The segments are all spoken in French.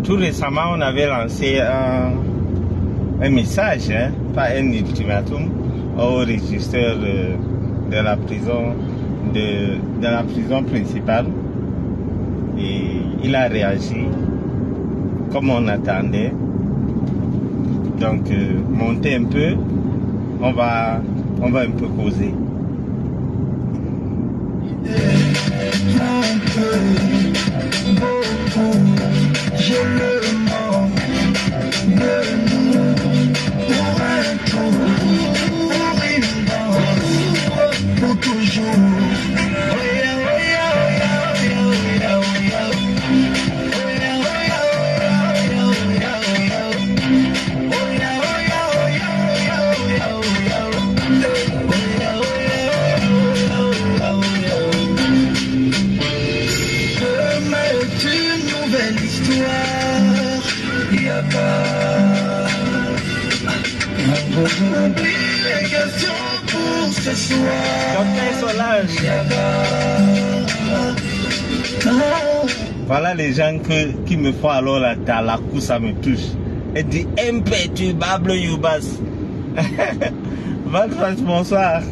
Tout récemment, on avait lancé un message, pas un ultimatum, au régisseur de la prison, de la prison principale. Et il a réagi comme on attendait. Donc, montez un peu, on va un peu causer. Je le manque de nous pour un tour, pour une danse, pour toujours. Voilà les gens qui me font alors la course, ça me touche. Elle dit imperturbable Youbas. Bonsoir.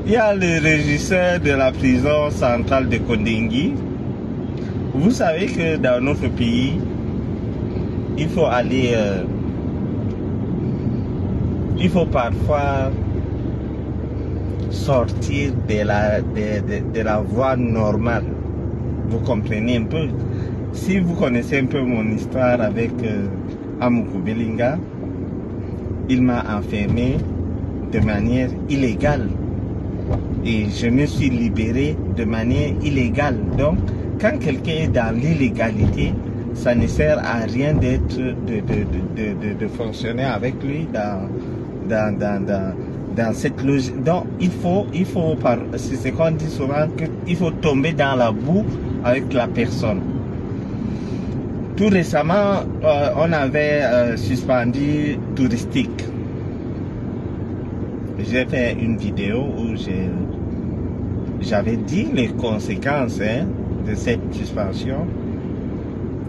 Il y a le régisseur de la prison centrale de Kondengui. Vous savez que dans notre pays, il faut aller... il faut parfois sortir de la voie normale. Vous comprenez un peu. Si vous connaissez un peu mon histoire avec Amoukou Belinga, il m'a enfermé de manière illégale. Et je me suis libéré de manière illégale. Donc, quand quelqu'un est dans l'illégalité, ça ne sert à rien d'être de fonctionner avec lui dans cette logique. Donc il faut c'est ce qu'on dit souvent, qu'il faut tomber dans la boue avec la personne. Tout récemment, on avait suspendu touristique. J'ai fait une vidéo où j'avais dit les conséquences de cette suspension.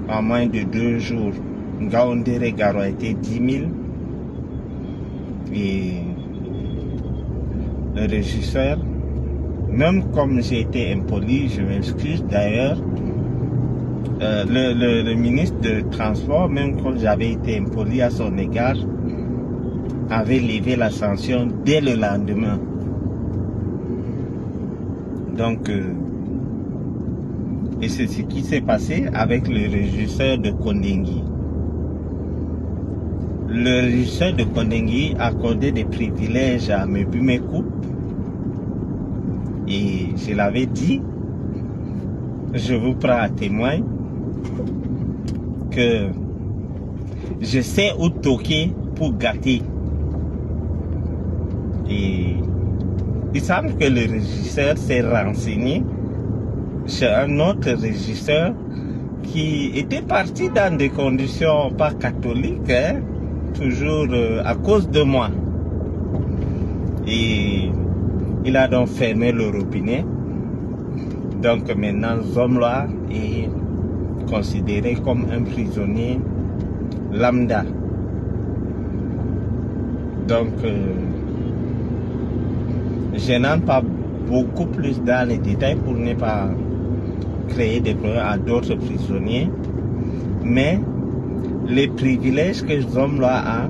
En moins de 2 jours, Gaoundéré Garo a été 10 000 et le régisseur, même comme j'ai été impoli, je m'excuse d'ailleurs, le ministre de Transport, même quand j'avais été impoli à son égard, avait levé la sanction dès le lendemain. Donc, et c'est ce qui s'est passé avec le régisseur de Kondengui. Le régisseur de Kondengui accordait des privilèges à Mebumekou. Et je l'avais dit, je vous prends à témoin, que je sais où toquer pour gâter. Et il semble que le régisseur s'est renseigné chez un autre régisseur qui était parti dans des conditions pas catholiques, toujours à cause de moi. Et il a donc fermé le robinet. Donc maintenant, Zomloa est considéré comme un prisonnier lambda. Donc, je n'entre pas beaucoup plus dans les détails pour ne pas créer des problèmes à d'autres prisonniers, mais les privilèges que Zomloa a,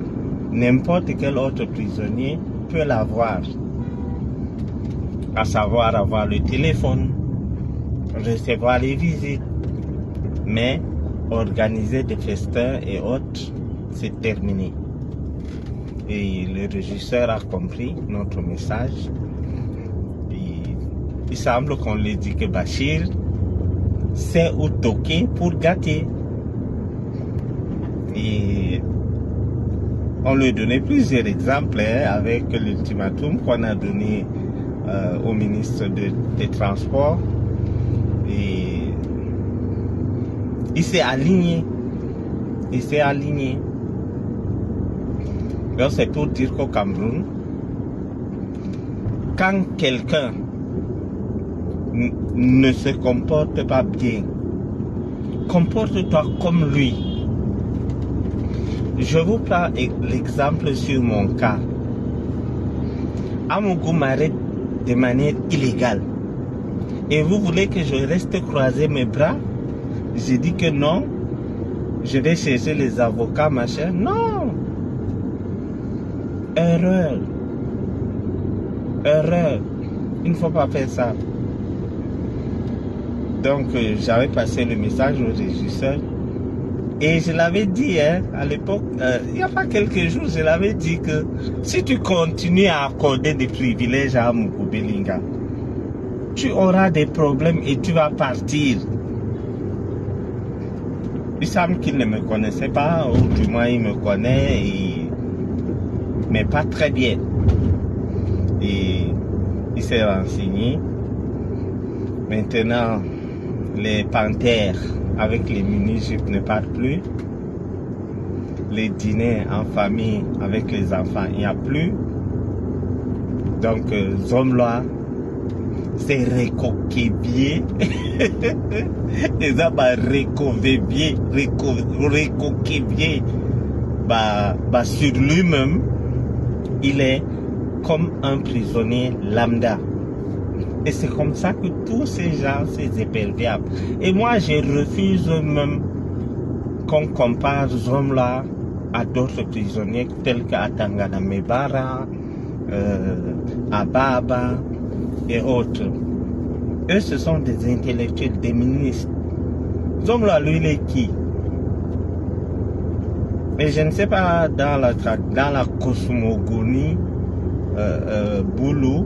n'importe quel autre prisonnier peut l'avoir, à savoir avoir le téléphone, recevoir les visites, mais organiser des festins et autres, c'est terminé. Et le régisseur a compris notre message. Il semble qu'on lui dit que Bachir sait où toquer pour gâter. Et on lui donnait plusieurs exemples avec l'ultimatum qu'on a donné au ministre des Transports. Et il s'est aligné. Donc c'est pour dire qu'au Cameroun, quand quelqu'un ne se comporte pas bien, comporte-toi comme lui. Je vous prends l'exemple sur mon cas. Amougou m'arrête de manière illégale. Et vous voulez que je reste croiser mes bras? J'ai dit que non. Je vais chercher les avocats, machin. Non. Erreur. Erreur. Il ne faut pas faire ça. Donc, j'avais passé le message au régisseur. Et je l'avais dit, hein, à l'époque, il n'y a pas quelques jours, je l'avais dit que si tu continues à accorder des privilèges à Amougou Belinga, tu auras des problèmes et tu vas partir. Il semble qu'il ne me connaissait pas, ou du moins il me connaît, mais pas très bien. Et il s'est renseigné. Maintenant, les panthères avec les mini-jupes ne partent plus. Les dîners en famille avec les enfants, il n'y a plus. Donc, Zomloa, c'est recoquébié. Les hommes recoquébié, sur lui-même, il est comme un prisonnier lambda. Et c'est comme ça que tous ces gens, ces éperviables. Et moi, je refuse même qu'on compare Zomloa à d'autres prisonniers tels qu'à Tangana Mebara, à Baba et autres. Eux, ce sont des intellectuels, des ministres. Zomloa, lui, il est qui? Mais je ne sais pas, dans la cosmogonie, Boulou,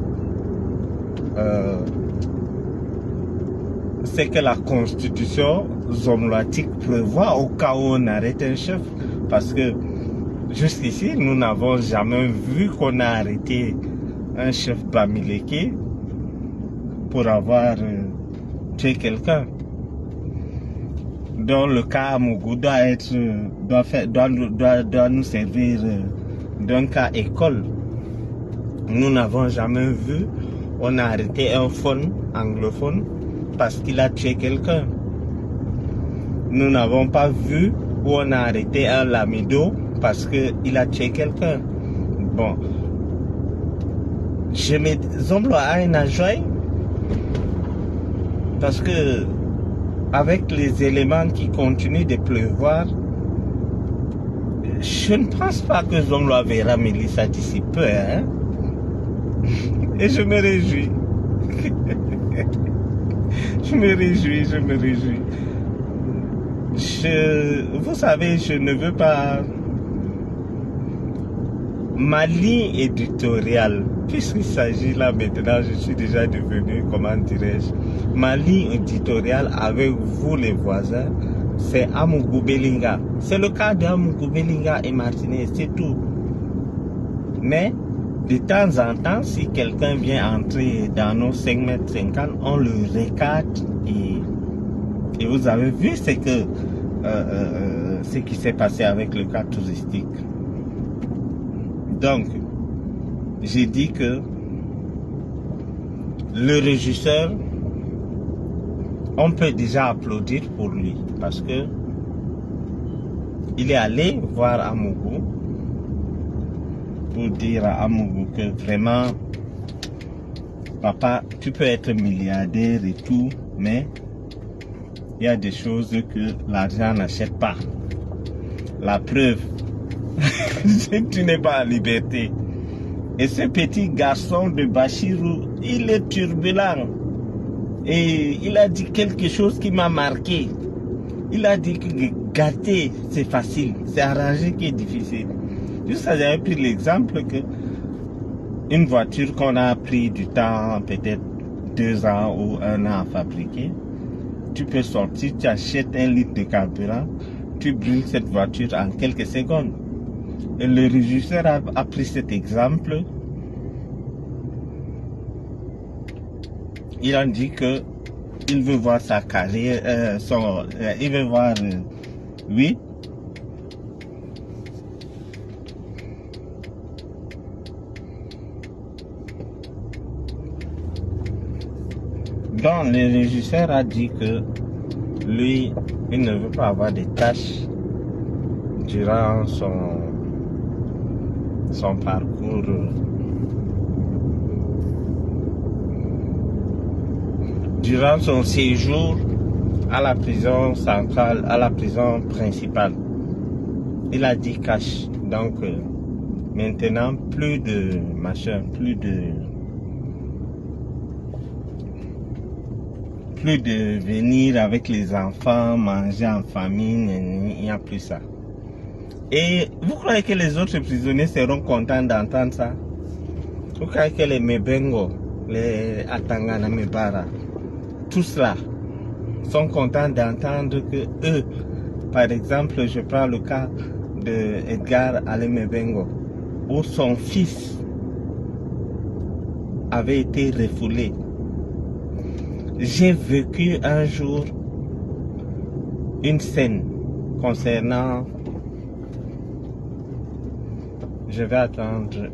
c'est que la constitution zomloatique prévoit au cas où on arrête un chef. Parce que jusqu'ici, nous n'avons jamais vu qu'on a arrêté un chef Bamileke pour avoir tué quelqu'un. Donc le cas Amougou doit nous servir d'un cas école. Nous n'avons jamais vu on a arrêté un faune anglophone parce qu'il a tué quelqu'un. Nous n'avons pas vu où on a arrêté un lamido parce qu'il a tué quelqu'un. Bon. Zomloa a un adjoint parce que avec les éléments qui continuent de pleuvoir, je ne pense pas que Zomloa verra Mélissa d'ici peu, hein. Et je me réjouis. Je me réjouis. Vous savez, je ne veux pas... Ma ligne éditoriale, puisqu'il s'agit là maintenant, je suis déjà devenu, comment dirais-je, ma ligne éditoriale avec vous les voisins, c'est Amougou Belinga. C'est le cas d'Amougou Belinga et Martinez, c'est tout. Mais... de temps en temps, si quelqu'un vient entrer dans nos 5,50 m, on le recadre et vous avez vu ce qui s'est passé avec le cas touristique. Donc, j'ai dit que le régisseur, on peut déjà applaudir pour lui parce que il est allé voir Amougou pour dire à Amougou que vraiment, papa, tu peux être milliardaire et tout, mais il y a des choses que l'argent n'achète pas. La preuve, tu n'es pas en liberté. Et ce petit garçon de Bachirou, il est turbulent. Et il a dit quelque chose qui m'a marqué. Il a dit que gâter, c'est facile, c'est arranger qui est difficile. Juste ça, j'avais pris l'exemple que une voiture qu'on a pris du temps, peut-être 2 ans ou 1 an à fabriquer, tu peux sortir, tu achètes 1 litre de carburant, tu brûles cette voiture en quelques secondes. Et le régisseur a pris cet exemple. Il a dit que il veut voir sa carrière, il veut voir, oui. Donc, le régisseur a dit que lui, il ne veut pas avoir des tâches durant son parcours durant son séjour à la prison centrale, à la prison principale. Il a dit cash. Donc maintenant plus de machin, plus de venir avec les enfants, manger en famille, il n'y a plus ça. Et vous croyez que les autres prisonniers seront contents d'entendre ça? Vous croyez que les Mebengo, les Atangana Mebara, tout cela sont contents d'entendre que eux, par exemple, je prends le cas de Edgar Alémebengo, où son fils avait été refoulé. J'ai vécu un jour une scène concernant... Je vais attendre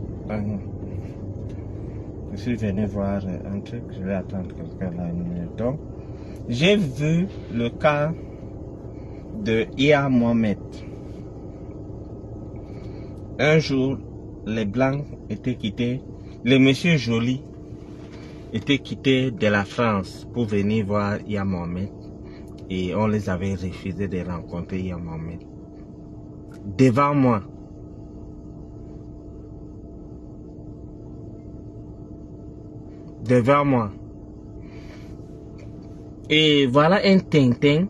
je suis venu voir un truc, je vais attendre quelqu'un là une minute. Donc, j'ai vu le cas de Ia Mohamed. Un jour, les Blancs étaient quittés, le monsieur Joly était quitté de la France pour venir voir Ia Mohamed. Et on les avait refusé de rencontrer Ia Mohamed. Devant moi. Devant moi. Et voilà un Tintin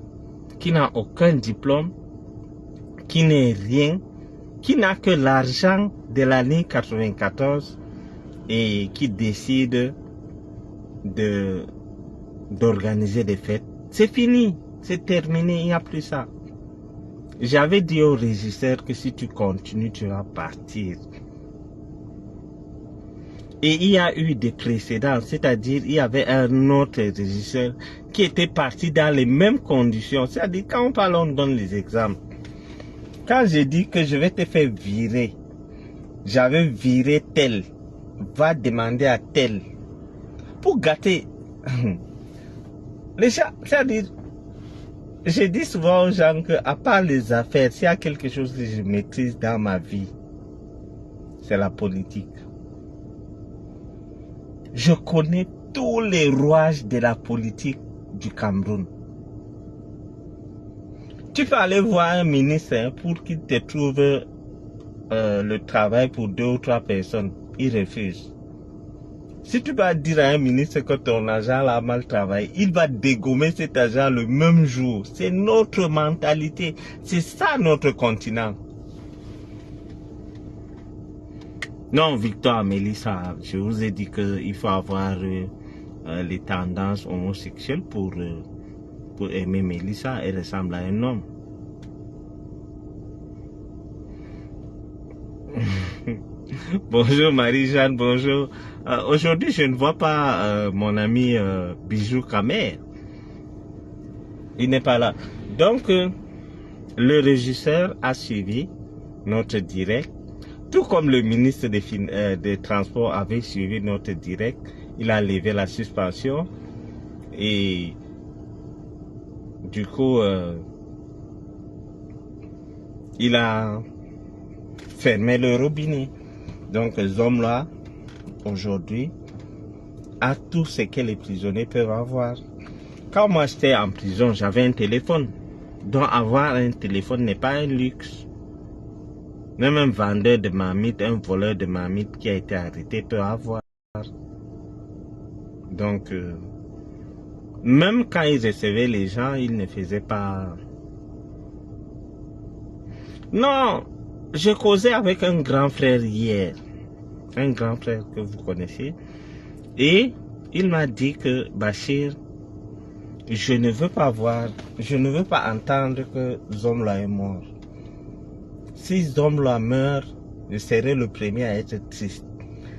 qui n'a aucun diplôme, qui n'est rien, qui n'a que l'argent de l'année 94 et qui décide d'organiser des fêtes. C'est fini, c'est terminé, il n'y a plus ça. J'avais dit au régisseur que si tu continues, tu vas partir. Et il y a eu des précédents, c'est-à-dire il y avait un autre régisseur qui était parti dans les mêmes conditions. C'est-à-dire quand on parle, on donne les exemples. Quand j'ai dit que je vais te faire virer, j'avais viré tel, va demander à tel, pour gâter les gens. C'est-à-dire, je dis souvent aux gens que à part les affaires, s'il y a quelque chose que je maîtrise dans ma vie, c'est la politique. Je connais tous les rouages de la politique du Cameroun. Tu peux aller voir un ministre pour qu'il te trouve le travail pour 2 ou 3 personnes. Il refuse. Si tu vas dire à un ministre que ton agent a mal travaillé, il va dégommer cet agent le même jour. C'est notre mentalité. C'est ça notre continent. Non, Victor, Mélissa, je vous ai dit qu'il faut avoir les tendances homosexuelles pour aimer Mélissa. Elle ressemble à un homme. Bonjour Marie-Jeanne, bonjour. Aujourd'hui, je ne vois pas mon ami Bijou Kamer. Il n'est pas là. Donc, le régisseur a suivi notre direct. Tout comme le ministre des Transports avait suivi notre direct, il a levé la suspension et du coup, il a fermé le robinet. Donc, les hommes-là, aujourd'hui, a tout ce que les prisonniers peuvent avoir. Quand moi j'étais en prison, j'avais un téléphone. Donc, avoir un téléphone n'est pas un luxe. Même un vendeur de marmite, un voleur de marmite qui a été arrêté peut avoir. Donc, même quand il recevait les gens, il ne faisait pas... Non, je causais avec un grand frère hier. Un grand frère que vous connaissez. Et il m'a dit que Bachir, je ne veux pas voir, je ne veux pas entendre que Zomla est mort. Si Zomla meurt, je serai le premier à être triste.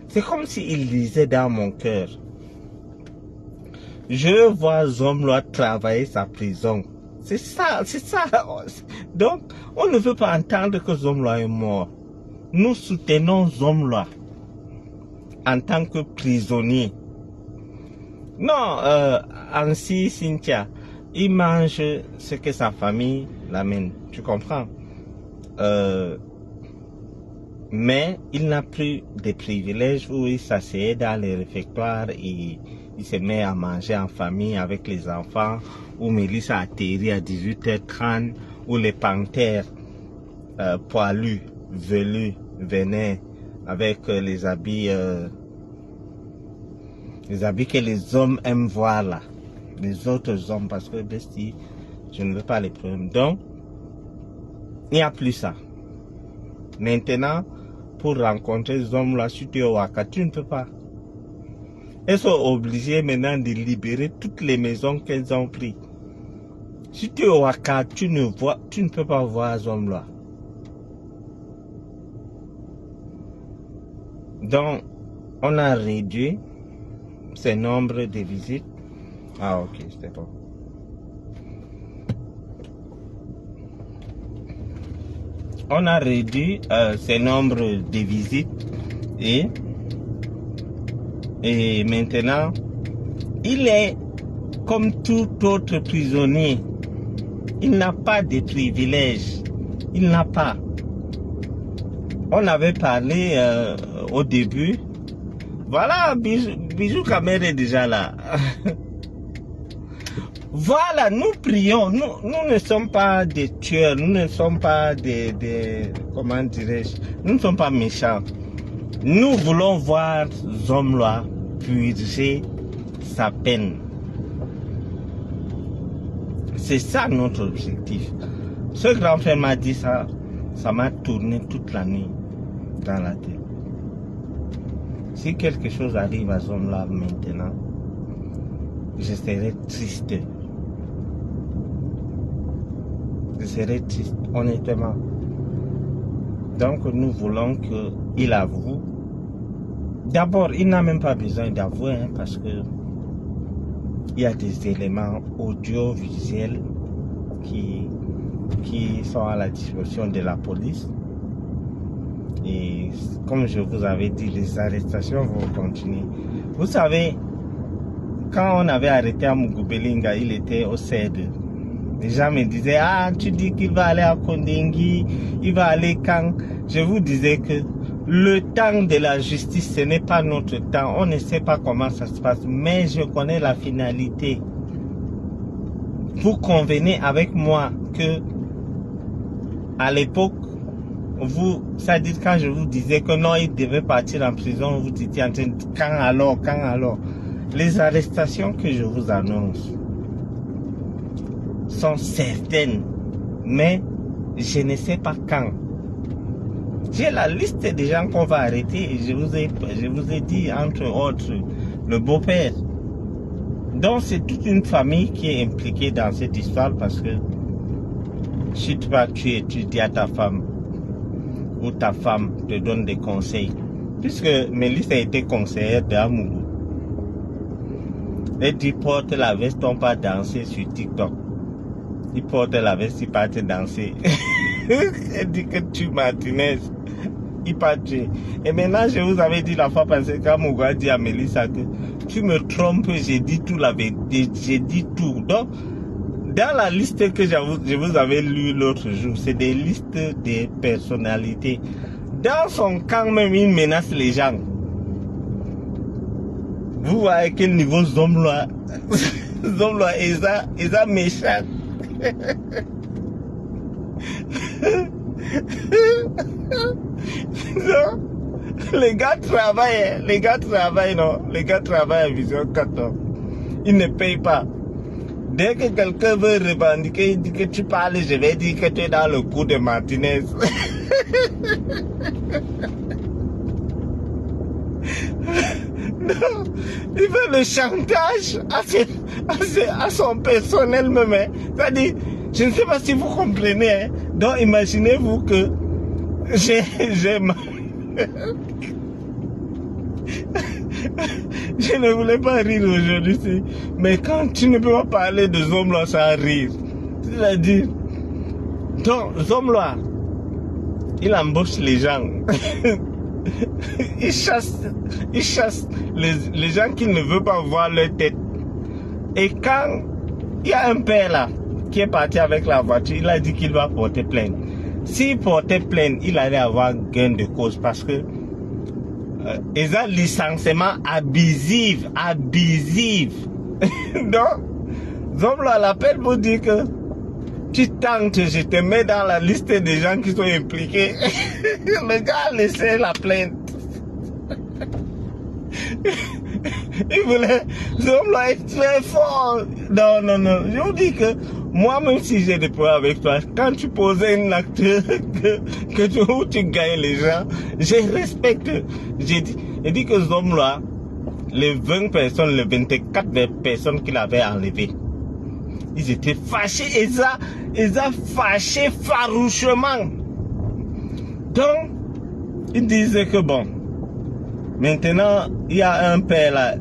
C'est comme s'il disait dans mon cœur, je veux voir Zomla travailler sa prison. C'est ça, c'est ça. Donc, on ne veut pas entendre que Zomla est mort. Nous soutenons Zomla en tant que prisonnier. Non, Ansi Cynthia, il mange ce que sa famille l'amène. Tu comprends? Mais il n'a plus de privilèges où il s'asseyait dans les réfectoires et il se met à manger en famille avec les enfants, où Mélissa atterrit à 18h30, où les panthères poilus, velus, venaient avec les habits que les hommes aiment voir là, les autres hommes, parce que bestie, je ne veux pas les problèmes. Donc, il n'y a plus ça. Maintenant, pour rencontrer ces hommes-là, si tu es au Waka, tu ne peux pas. Elles sont obligées maintenant de libérer toutes les maisons qu'elles ont prises. Si tu es au Waka, tu ne peux pas voir ces hommes-là. Donc, on a réduit ce nombre de visites. Ah, ok, c'était bon. On a réduit ce nombre de visites et maintenant, il est comme tout autre prisonnier. Il n'a pas de privilèges. Il n'a pas. On avait parlé au début. Voilà, Bijou Kamer est déjà là. Voilà, nous prions. Nous ne sommes pas des tueurs. Nous ne sommes pas des comment dirais-je, nous ne sommes pas méchants. Nous voulons voir ces hommes-là purger sa peine. C'est ça notre objectif. Ce grand frère m'a dit ça, ça m'a tourné toute la nuit dans la tête. Si quelque chose arrive à ce homme-là maintenant, je serai triste. Je serai triste, honnêtement. Donc nous voulons qu'il avoue. D'abord, il n'a même pas besoin d'avouer, hein, parce que il y a des éléments audiovisuels qui sont à la disposition de la police. Et comme je vous avais dit, les arrestations vont continuer. Vous savez, quand on avait arrêté Amougou Belinga, il était au CED. Les gens me disaient, ah, tu dis qu'il va aller à Kondengui, il va aller quand? Je vous disais que le temps de la justice, ce n'est pas notre temps. On ne sait pas comment ça se passe, mais je connais la finalité. Vous convenez avec moi que à l'époque, c'est-à-dire quand je vous disais que non, il devait partir en prison, vous étiez en train de quand alors? Les arrestations que je vous annonce sont certaines, mais je ne sais pas quand. J'ai la liste des gens qu'on va arrêter et je vous ai dit, entre autres, le beau-père. Donc c'est toute une famille qui est impliquée dans cette histoire, parce que si tu dis à ta femme, ou ta femme te donne des conseils, puisque Mélissa a été conseillère d'Amougou. Elle dit, porte la veste, on va danser sur TikTok. Il porte la veste, il part danser. Elle dit que tu Martinez, il part tuer. Et maintenant, je vous avais dit la fois passée, quand Mougou a dit à Mélissa que tu me trompes, j'ai dit tout la vérité, j'ai dit tout. Donc, dans la liste que je vous avais lue l'autre jour, c'est des listes de personnalités. Dans son camp même, il menace les gens. Vous voyez à quel niveau ces hommes-là, ils sont méchants. Non, les gars travaillent, non? Les gars travaillent à Vision 14. Ils ne payent pas. Dès que quelqu'un veut revendiquer, il dit que tu parles, je vais dire que tu es dans le coup de Martinez. Non, il fait le chantage à son personnel même. C'est-à-dire, je ne sais pas si vous comprenez. Hein. Donc imaginez-vous que j'ai je ne voulais pas rire aujourd'hui, mais quand tu ne peux pas parler de hommes-là sans rire, c'est-à-dire, donc, hommes-là, il embauche les gens, il chasse les gens qui ne veulent pas voir leur tête. Et quand il y a un père là, qui est parti avec la voiture, il a dit qu'il va porter plainte. s'il portait plainte, il allait avoir gain de cause parce que ils ont licenciement abusif. Donc, Zomlo l'appelle pour dire que tu tentes, je te mets dans la liste des gens qui sont impliqués. Le gars a laissé la plainte. Il voulait, Zomlo est très fort. Non. Je vous dis que moi, même si j'ai des problèmes avec toi, quand tu posais un acte où tu gagnes les gens, je respecte. J'ai dit que Zomlo, les 20 personnes, les 24 personnes qu'il avait enlevées, ils étaient fâchés. Ils ont fâché farouchement. Donc, ils disaient que bon, maintenant, il y a un père là,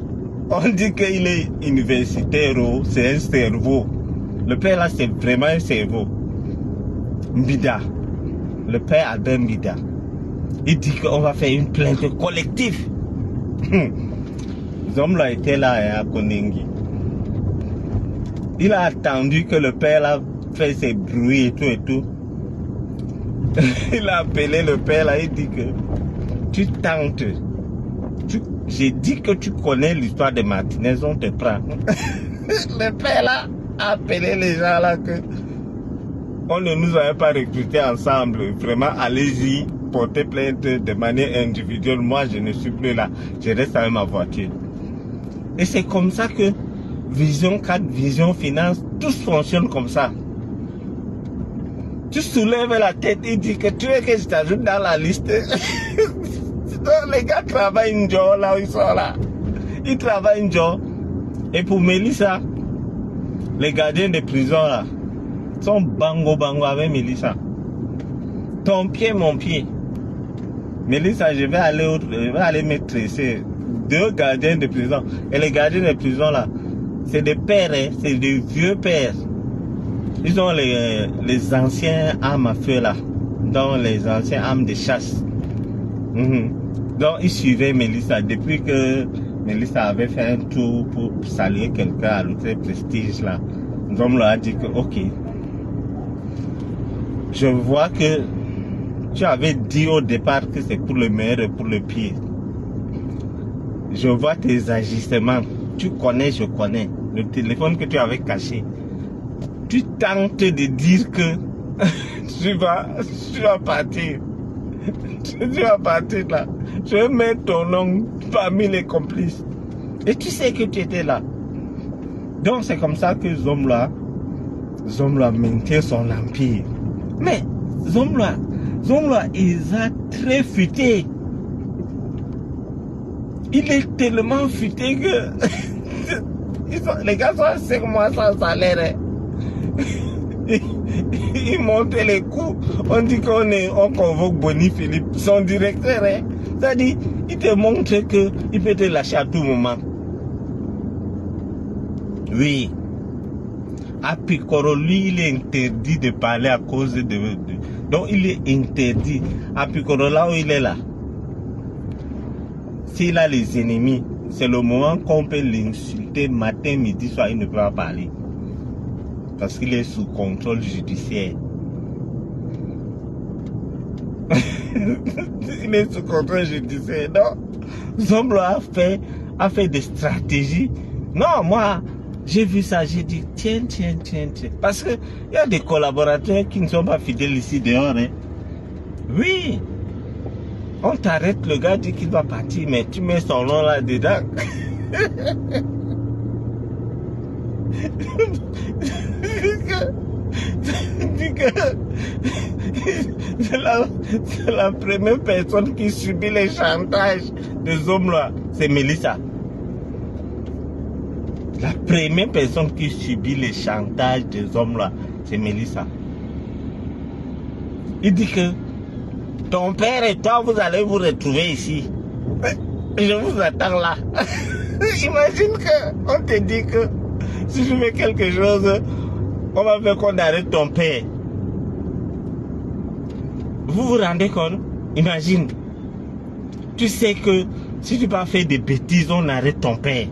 on dit qu'il est universitaire, c'est un cerveau. Le père là, c'est vraiment un cerveau. Mbida. Le père Albert Mbida. Il dit qu'on va faire une plainte collective. Zomlo était là à Konengi. Il a attendu que le père là fait ses bruits et tout. Il a appelé le père là, il dit que tu tentes. J'ai dit que tu connais l'histoire de Martinez, on te prend. Le père là a appelé les gens là que on ne nous avait pas recrutés ensemble. Vraiment, allez-y, portez plainte de manière individuelle. Moi, je ne suis plus là. Je reste avec ma voiture. Et c'est comme ça que Vision 4, Vision Finance, tous fonctionnent comme ça. Tu soulèves la tête et dis que tu veux que je t'ajoute dans la liste. Les gars travaillent une job là où ils sont là. Ils travaillent une job. Et pour Mélissa, les gardiens de prison là, sont bango avec Mélissa. Ton pied, mon pied. Mélissa, je vais aller me tresser. 2 gardiens de prison. Et les gardiens de prison là, c'est des pères, hein, c'est des vieux pères. Ils ont les anciens armes à feu là, dans les anciens armes de chasse. Donc ils suivaient Mélissa depuis que Mélissa avait fait un tour pour saluer quelqu'un à l'hôtel Prestige là. Donc leur a dit que ok, je vois que tu avais dit au départ que c'est pour le meilleur et pour le pire. Je vois tes agissements. Tu connais, je connais. Le téléphone que tu avais caché. Tu tentes de dire que tu vas partir. Tu vas partir là. Je vais mettre ton nom parmi les complices. Et tu sais que tu étais là. Donc c'est comme ça que Zomlo maintient son empire. Mais Zomlo, il a très futé. Il est tellement futé que les gars sont 5 mois sans salaire. Il monte les coups. On dit qu'on convoque Bonnie Philippe, son directeur. C'est-à-dire, il te montre qu'il peut te lâcher à tout moment. Oui. À Picoro, lui, il est interdit de parler à cause de... Donc, il est interdit. À Picoro, là où il est là. S'il a les ennemis, c'est le moment qu'on peut l'insulter matin, midi, soir, il ne peut pas parler. Parce qu'il est sous contrôle judiciaire. Il est sous contrôle judiciaire. Donc, Zomlo a fait des stratégies. Non, moi, j'ai vu ça, j'ai dit, tiens. Parce qu'il y a des collaborateurs qui ne sont pas fidèles ici dehors. Hein. Oui. On t'arrête, le gars dit qu'il va partir, mais tu mets son nom là-dedans. C'est la première personne qui subit les chantages de Zomlo, c'est Mélissa. La première personne qui subit les chantages de Zomlo, c'est Mélissa. Il dit que ton père et toi, vous allez vous retrouver ici. Je vous attends là. Imagine qu'on te dit que si je fais quelque chose, on va faire qu'on arrête ton père. Vous vous rendez compte? Imagine. Tu sais que si tu vas faire des bêtises, on arrête ton père.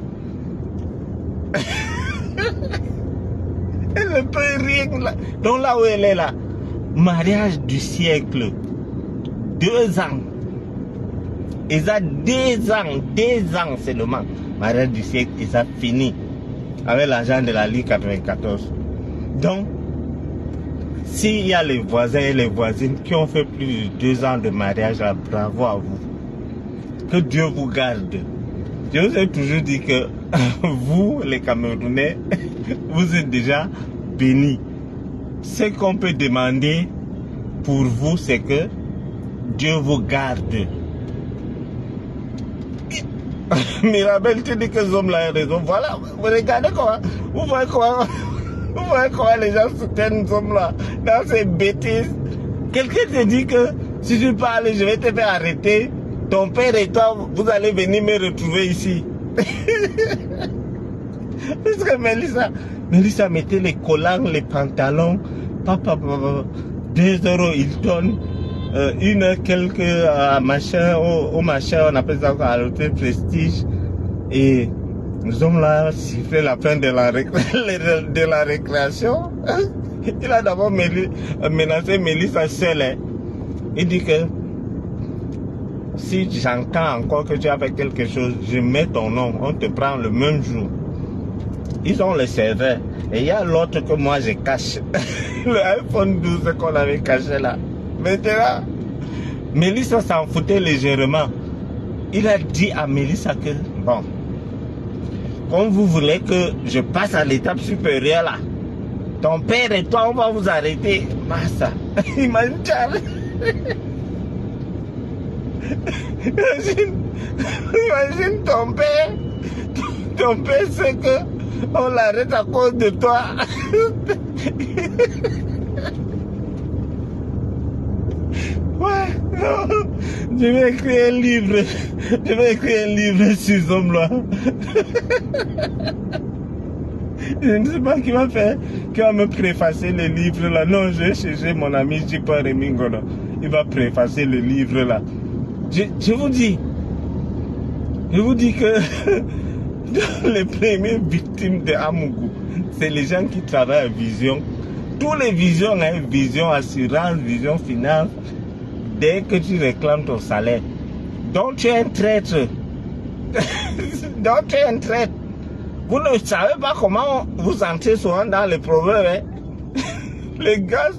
Elle ne peut rien là. Donc là où elle est là, mariage du siècle. 2 ans. Et ça, 2 ans seulement. Mariage du siècle, et ça fini. Avec l'argent de la Ligue 94. Donc, s'il y a les voisins et les voisines qui ont fait plus de 2 ans de mariage, là, bravo à vous. Que Dieu vous garde. Je vous ai toujours dit que vous, les Camerounais, vous êtes déjà bénis. Ce qu'on peut demander pour vous, c'est que Dieu vous garde. Mirabel, tu dis que ce homme-là a raison. Voilà, vous regardez comment, vous voyez comment les gens soutiennent ce homme-là dans ces bêtises. Quelqu'un te dit que si tu parles, je vais te faire arrêter. Ton père et toi, vous allez venir me retrouver ici. Parce que Mélissa mettait les collants, les pantalons. Papa, 2 € Hilton. 1 heure quelques machin, au machin, on appelle ça à l'hôtel Prestige. Et nous hommes là sifflé la fin de la récréation. Il a d'abord menacé Mélissa seule. Hein. Il dit que si j'entends encore que tu as fait quelque chose, je mets ton nom, on te prend le même jour. Ils ont le serveur. Et il y a l'autre que moi je cache. Le iPhone 12 qu'on avait caché là. Maintenant, Mélissa s'en foutait légèrement. Il a dit à Mélissa que, bon, comme vous voulez que je passe à l'étape supérieure là, ton père et toi, on va vous arrêter. Massa, imagine ton père. Ton père sait que on l'arrête à cause de toi. Ouais, non. Je vais écrire un livre. Je vais écrire un livre sur ce homme-là. Je ne sais pas qui va faire, qui va me préfacer le livre là. Non, je vais chercher mon ami Jipa Remingono. Il va préfacer le livre là. Je vous dis que les premières victimes de Amougou, c'est les gens qui travaillent à Vision. Tous les visions, hein, Vision assurance, Vision finance, dès que tu réclames ton salaire. Donc tu es un traître. Donc tu es un traître. Vous ne savez pas comment vous entrez souvent dans les problèmes. Hein. Les gars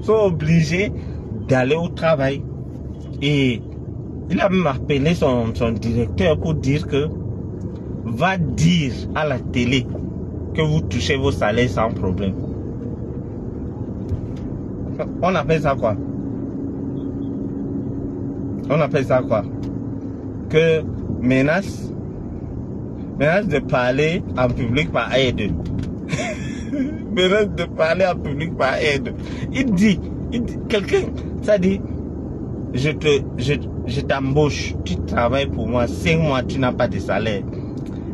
sont obligés d'aller au travail. Et il a même appelé son directeur pour dire que va dire à la télé que vous touchez vos salaires sans problème. On appelle ça quoi? On appelle ça quoi? Que menace de parler en public par aide. Menace de parler en public par aide. Il dit quelqu'un, ça dit, je t'embauche, tu travailles pour moi, 5 mois, tu n'as pas de salaire.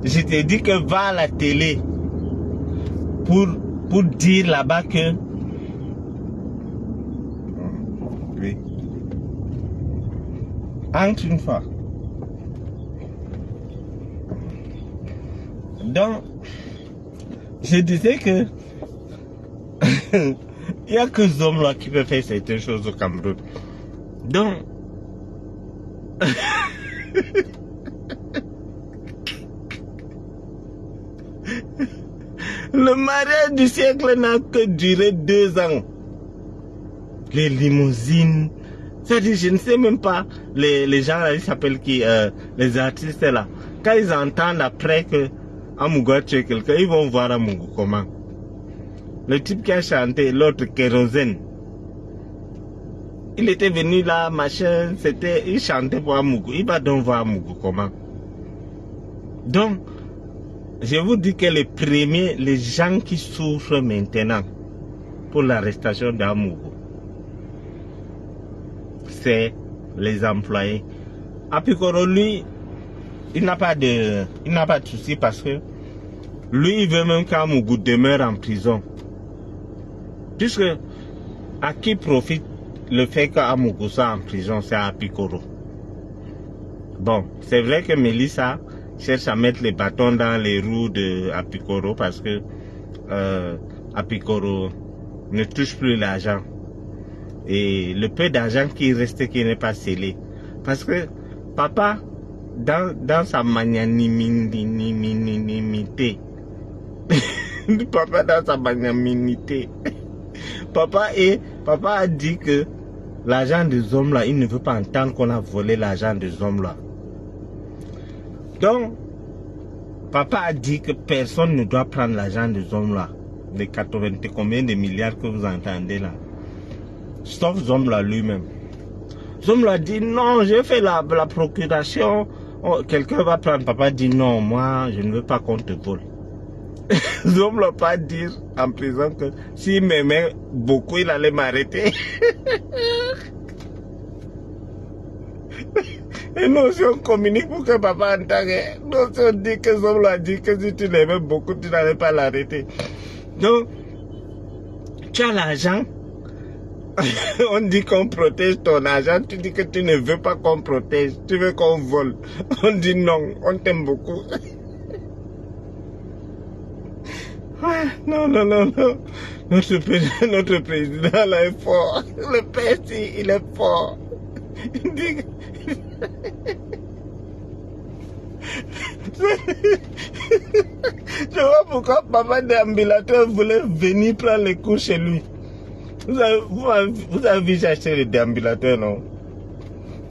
Je te dis que va à la télé pour dire là-bas que... Oui. Entre une fois. Donc, je disais que il n'y a que ce homme-là qui peut faire certaines choses au Cameroun. Donc, le mariage du siècle n'a que duré 2 ans. Les limousines, c'est-à-dire, je ne sais même pas, les gens là, ils s'appellent qui, les artistes là, quand ils entendent après que Amougou a tué quelqu'un, ils vont voir Amougou comment. Le type qui a chanté, l'autre Kérosène, il était venu là, machin, il chantait pour Amougou, il va donc voir Amougou comment. Donc, je vous dis que les gens qui souffrent maintenant pour l'arrestation d'Amougou, c'est les employés. Apikoro, lui, il n'a pas de souci parce que lui, il veut même qu'Amougou demeure en prison. Puisque à qui profite le fait qu'Amougou soit en prison, c'est à Apikoro. Bon, c'est vrai que Mélissa cherche à mettre les bâtons dans les roues de Apikoro parce que Apikoro ne touche plus l'argent. Et le peu d'argent qui reste, qui n'est pas scellé. Parce que papa, dans sa magnanimité, papa dans sa magnanimité, papa a dit que l'argent des hommes là, il ne veut pas entendre qu'on a volé l'argent des hommes là. Donc, papa a dit que personne ne doit prendre l'argent des hommes là. Les 80 combien de milliards que vous entendez là. Sauf Zomla lui-même. Zomla dit non, j'ai fait la procuration. Oh, quelqu'un va prendre. Papa dit non, moi je ne veux pas qu'on te vole. Zomla pas dire en prison que s'il m'aimait beaucoup, il allait m'arrêter. Et nous aussi on communique pour que papa entende. Nous aussi on dit que Zomla dit que si tu l'aimais beaucoup, tu n'allais pas l'arrêter. Donc, tu as l'argent. On dit qu'on protège ton argent, tu dis que tu ne veux pas qu'on protège, tu veux qu'on vole. On dit non, on t'aime beaucoup. Non. Notre président là est fort. Le père, il est fort. Il dit que... Je vois pourquoi papa déambulateur voulait venir prendre les cours chez lui. Vous avez vu acheter le déambulateur, non?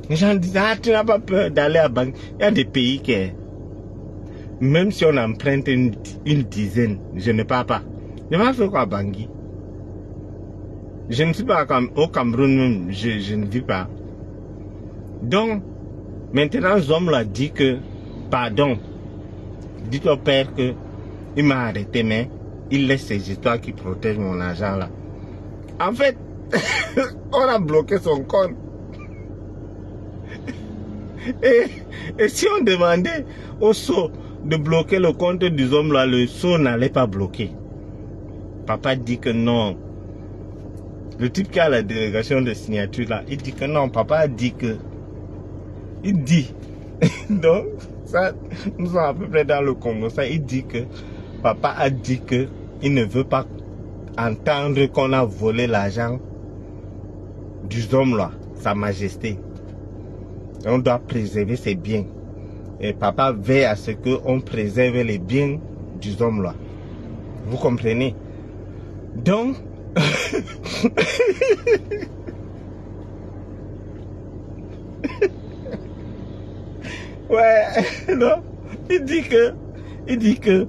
Les gens disent, ah, tu n'as pas peur d'aller à Bangui. Il y a des pays qui, même si on emprunte une dizaine, je ne pars pas. Je vais faire quoi à Bangui? Je ne suis pas au Cameroun même, je ne vis pas. Donc, maintenant, Zom l'a dit que, pardon, dites au père que il m'a arrêté, mais il laisse ces histoires qui protègent mon argent là. En fait, on a bloqué son compte. Et si on demandait au SO de bloquer le compte du homme là, le SO n'allait pas bloquer. Papa dit que non. Le type qui a la délégation de signature là, il dit que non. Papa a dit que... Il dit. Donc, ça, nous sommes à peu près dans le Congo. Ça, il dit que... Papa a dit que il ne veut pas entendre qu'on a volé l'argent du homme là, Sa Majesté. On doit préserver ses biens. Et papa veille à ce qu'on préserve les biens du homme là. Vous comprenez? Donc, ouais, non, il dit que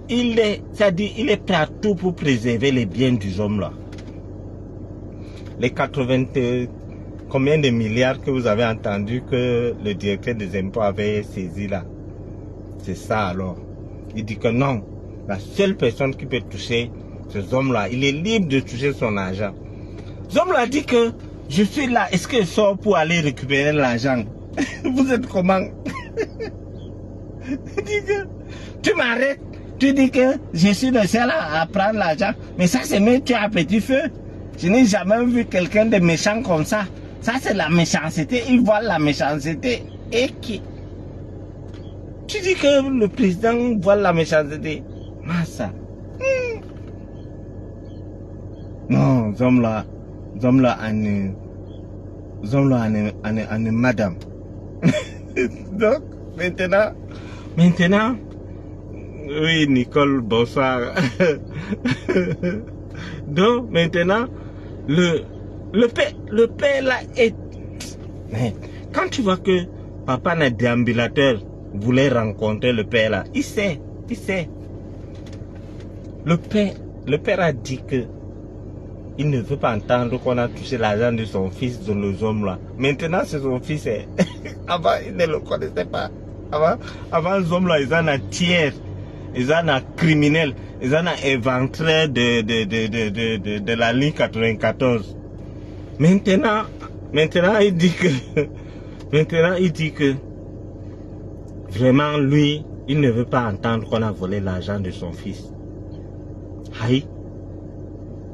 il est, c'est-à-dire, il est prêt à tout pour préserver les biens du homme là. Les 80, combien de milliards que vous avez entendu que le directeur des impôts avait saisi là. C'est ça alors. Il dit que non, la seule personne qui peut toucher ces hommes-là, il est libre de toucher son argent. Cet homme-là dit que je suis là, est-ce que je sors pour aller récupérer l'argent? Vous êtes comment? Il dit que tu m'arrêtes, tu dis que je suis le seul à prendre l'argent, mais ça c'est même tu as un petit feu. Je n'ai jamais vu quelqu'un de méchant comme ça. Ça c'est la méchanceté, il voit la méchanceté et qui... Tu dis que le président voit la méchanceté. Massa. Non, Zomla en madame. Donc, maintenant, oui, Nicole, bonsoir. Donc, maintenant, le père là est... Mais, quand tu vois que papa n'a déambulateur voulait rencontrer le père là, il sait. Le père a dit que il ne veut pas entendre qu'on a touché l'argent de son fils dans les hommes là. Maintenant c'est son fils. Avant il ne le connaissait pas. Avant les hommes là, ils en ont tiers, ils en ont criminels, ils en ont éventré de la ligne 94. Maintenant il dit que vraiment lui, il ne veut pas entendre qu'on a volé l'argent de son fils. Aïe.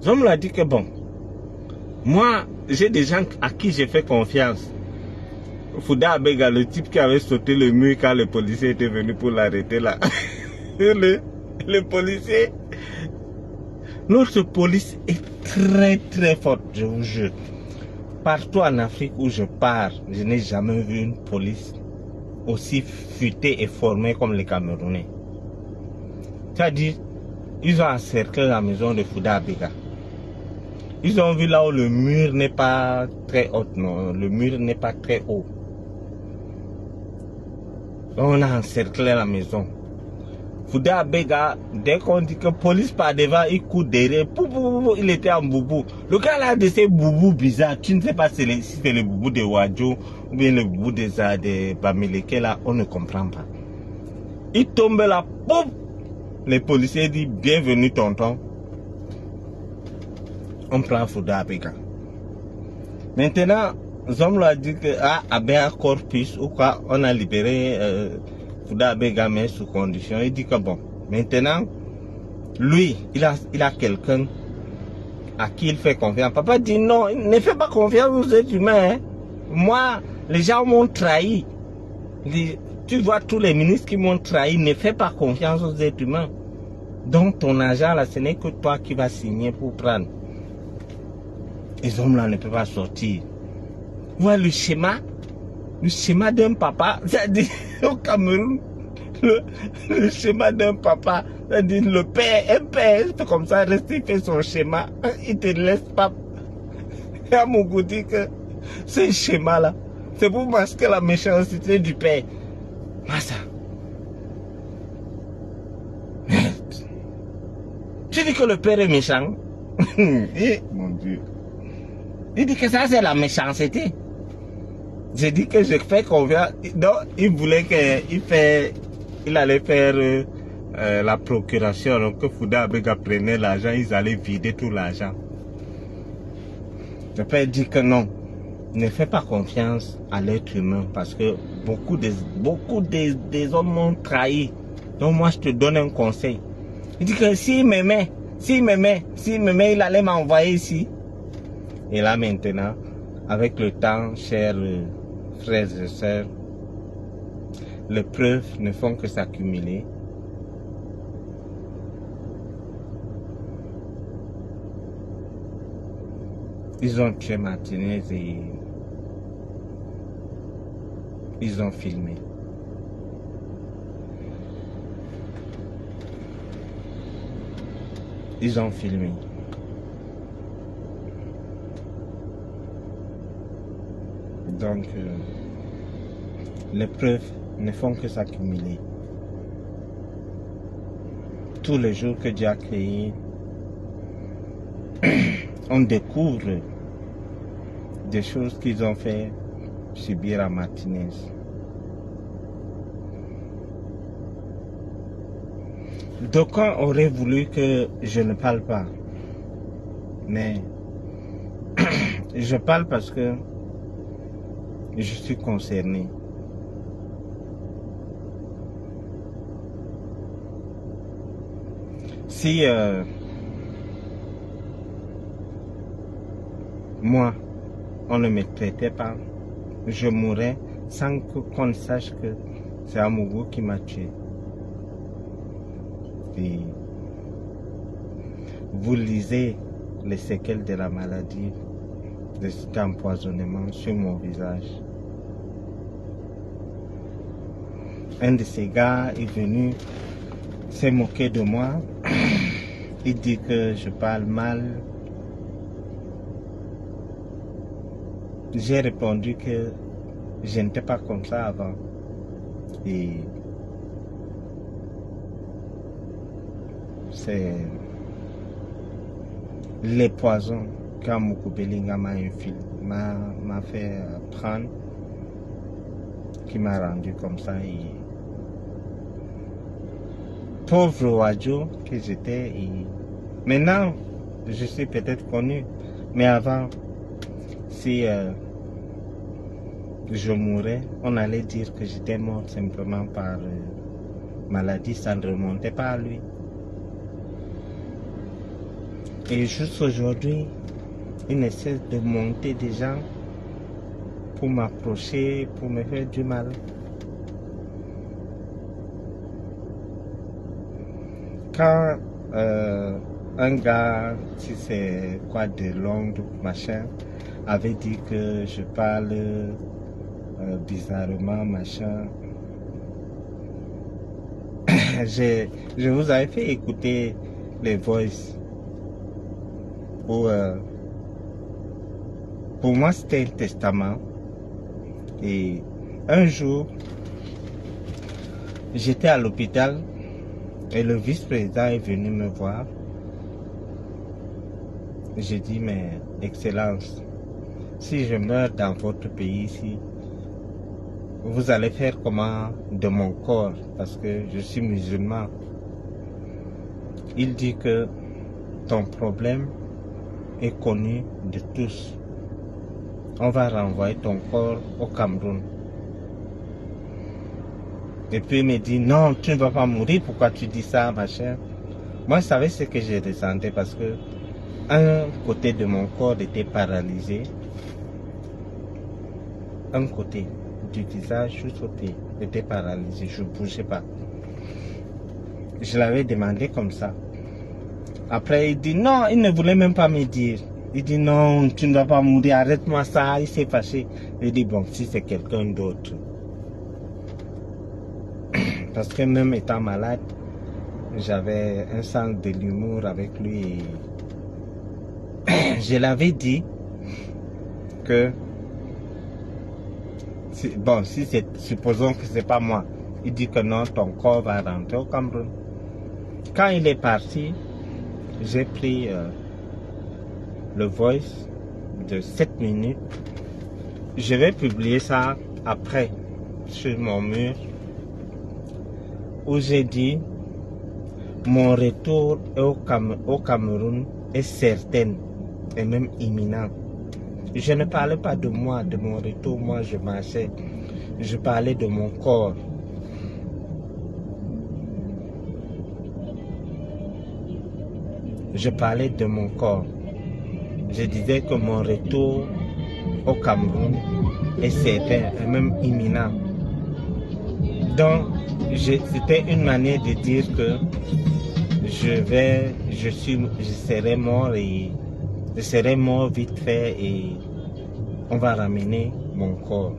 Zom l'a dit que bon, moi, j'ai des gens à qui j'ai fait confiance. Fouda Abega, le type qui avait sauté le mur quand le policier était venu pour l'arrêter là. Le policier, Notre police est très très forte, je vous jure. Partout en Afrique où je pars, je n'ai jamais vu une police aussi futée et formée comme les Camerounais. C'est-à-dire, ils ont encerclé la maison de Fouda Abega. Ils ont vu là où le mur n'est pas très haut, non, le mur n'est pas très haut. On a encerclé la maison. Fouda Abega, dès qu'on dit que police par devant, il court derrière, il était en boubou. Le gars là de ces boubous bizarres, tu ne sais pas si c'est le boubou de Wadjo ou bien le boubou de Bamileke là, on ne comprend pas. Il tombe là, pouf! Les policiers disent bienvenue tonton. On prend Fouda Abega. Maintenant, Zom lui a dit que Abea Corpus ou quoi, on a libéré Fouda Abega mais sous condition. Il dit que bon, maintenant, lui, il a quelqu'un à qui il fait confiance. Papa dit non, ne fais pas confiance aux êtres humains. Hein. Moi, les gens m'ont trahi. Tu vois tous les ministres qui m'ont trahi, ne fais pas confiance aux êtres humains. Donc ton argent là, ce n'est que toi qui vas signer pour prendre. Les hommes là ne peuvent pas sortir. Voilà le schéma d'un papa, c'est-à-dire au Cameroun, le schéma d'un papa, c'est-à-dire le père, un père, c'est comme ça, reste, il fait son schéma, il te laisse pas. Et à mon goût dit que ce schéma là, c'est pour masquer la méchanceté du père. Massa. Tu dis que le père est méchant? Mon Dieu. Il dit que ça c'est la méchanceté. J'ai dit que je fais confiance. Donc il voulait il allait faire la procuration. Donc que Fouda Abega prenait l'argent, ils allaient vider tout l'argent. Le père dit que non. Ne fais pas confiance à l'être humain parce que beaucoup des hommes m'ont trahi. Donc moi je te donne un conseil. Il dit que s'il m'aimait, il allait m'envoyer ici. Et là maintenant, avec le temps, chers frères et sœurs, les preuves ne font que s'accumuler. Ils ont tué Martinez et ils ont filmé. Ils ont filmé. Donc, les preuves ne font que s'accumuler. Tous les jours que Dieu a créé, on découvre des choses qu'ils ont fait subir à Martinez. D'aucuns auraient voulu que je ne parle pas, mais je parle parce que je suis concerné. Si moi, on ne me traitait pas, je mourrais sans qu'on ne sache que c'est Amougou qui m'a tué. Et vous lisez les séquelles de la maladie, de cet empoisonnement sur mon visage. Un de ces gars est venu s'est moqué de moi. Il dit que je parle mal. J'ai répondu que je n'étais pas comme ça avant. Et c'est les poisons qu'Amoukou Belinga m'a fait prendre qui m'a rendu comme ça. Et pauvre Wadjo que j'étais. Maintenant, je suis peut-être connu, mais avant, si je mourais, on allait dire que j'étais mort simplement par maladie, ça ne remontait pas à lui. Et juste aujourd'hui, il ne cesse de monter des gens pour m'approcher, pour me faire du mal. Quand un gars, si c'est quoi de Londres, machin, avait dit que je parle bizarrement, machin. Je vous avais fait écouter les voices où, pour moi c'était un testament. Et un jour, j'étais à l'hôpital et le vice-président est venu me voir. J'ai dit, mais Excellence, si je meurs dans votre pays ici, vous allez faire comment de mon corps, parce que je suis musulman. Il dit que ton problème est connu de tous. On va renvoyer ton corps au Cameroun. Et puis il me dit, non, tu ne vas pas mourir, pourquoi tu dis ça, machin. Moi, je savais ce que j'ai ressenti parce que un côté de mon corps était paralysé. Un côté du visage juste côté était paralysé, je ne bougeais pas. Je l'avais demandé comme ça. Après, il dit non, il ne voulait même pas me dire. Il dit non, tu ne vas pas mourir, arrête-moi ça, il s'est fâché. Il dit bon, si c'est quelqu'un d'autre. Parce que même étant malade, j'avais un sens de l'humour avec lui. Et je l'avais dit que, bon, si c'est, supposons que c'est pas moi. Il dit que non, ton corps va rentrer au Cameroun. Quand il est parti, j'ai pris le voice de 7 minutes. Je vais publier ça après sur mon mur où j'ai dit mon retour au Cameroun est certain et même imminent. Je ne parlais pas de moi, de mon retour, moi je marchais. Je parlais de mon corps. Je parlais de mon corps. Je disais que mon retour au Cameroun est certain et même imminent. Donc, c'était une manière de dire que je serai mort et je serai mort vite fait et on va ramener mon corps.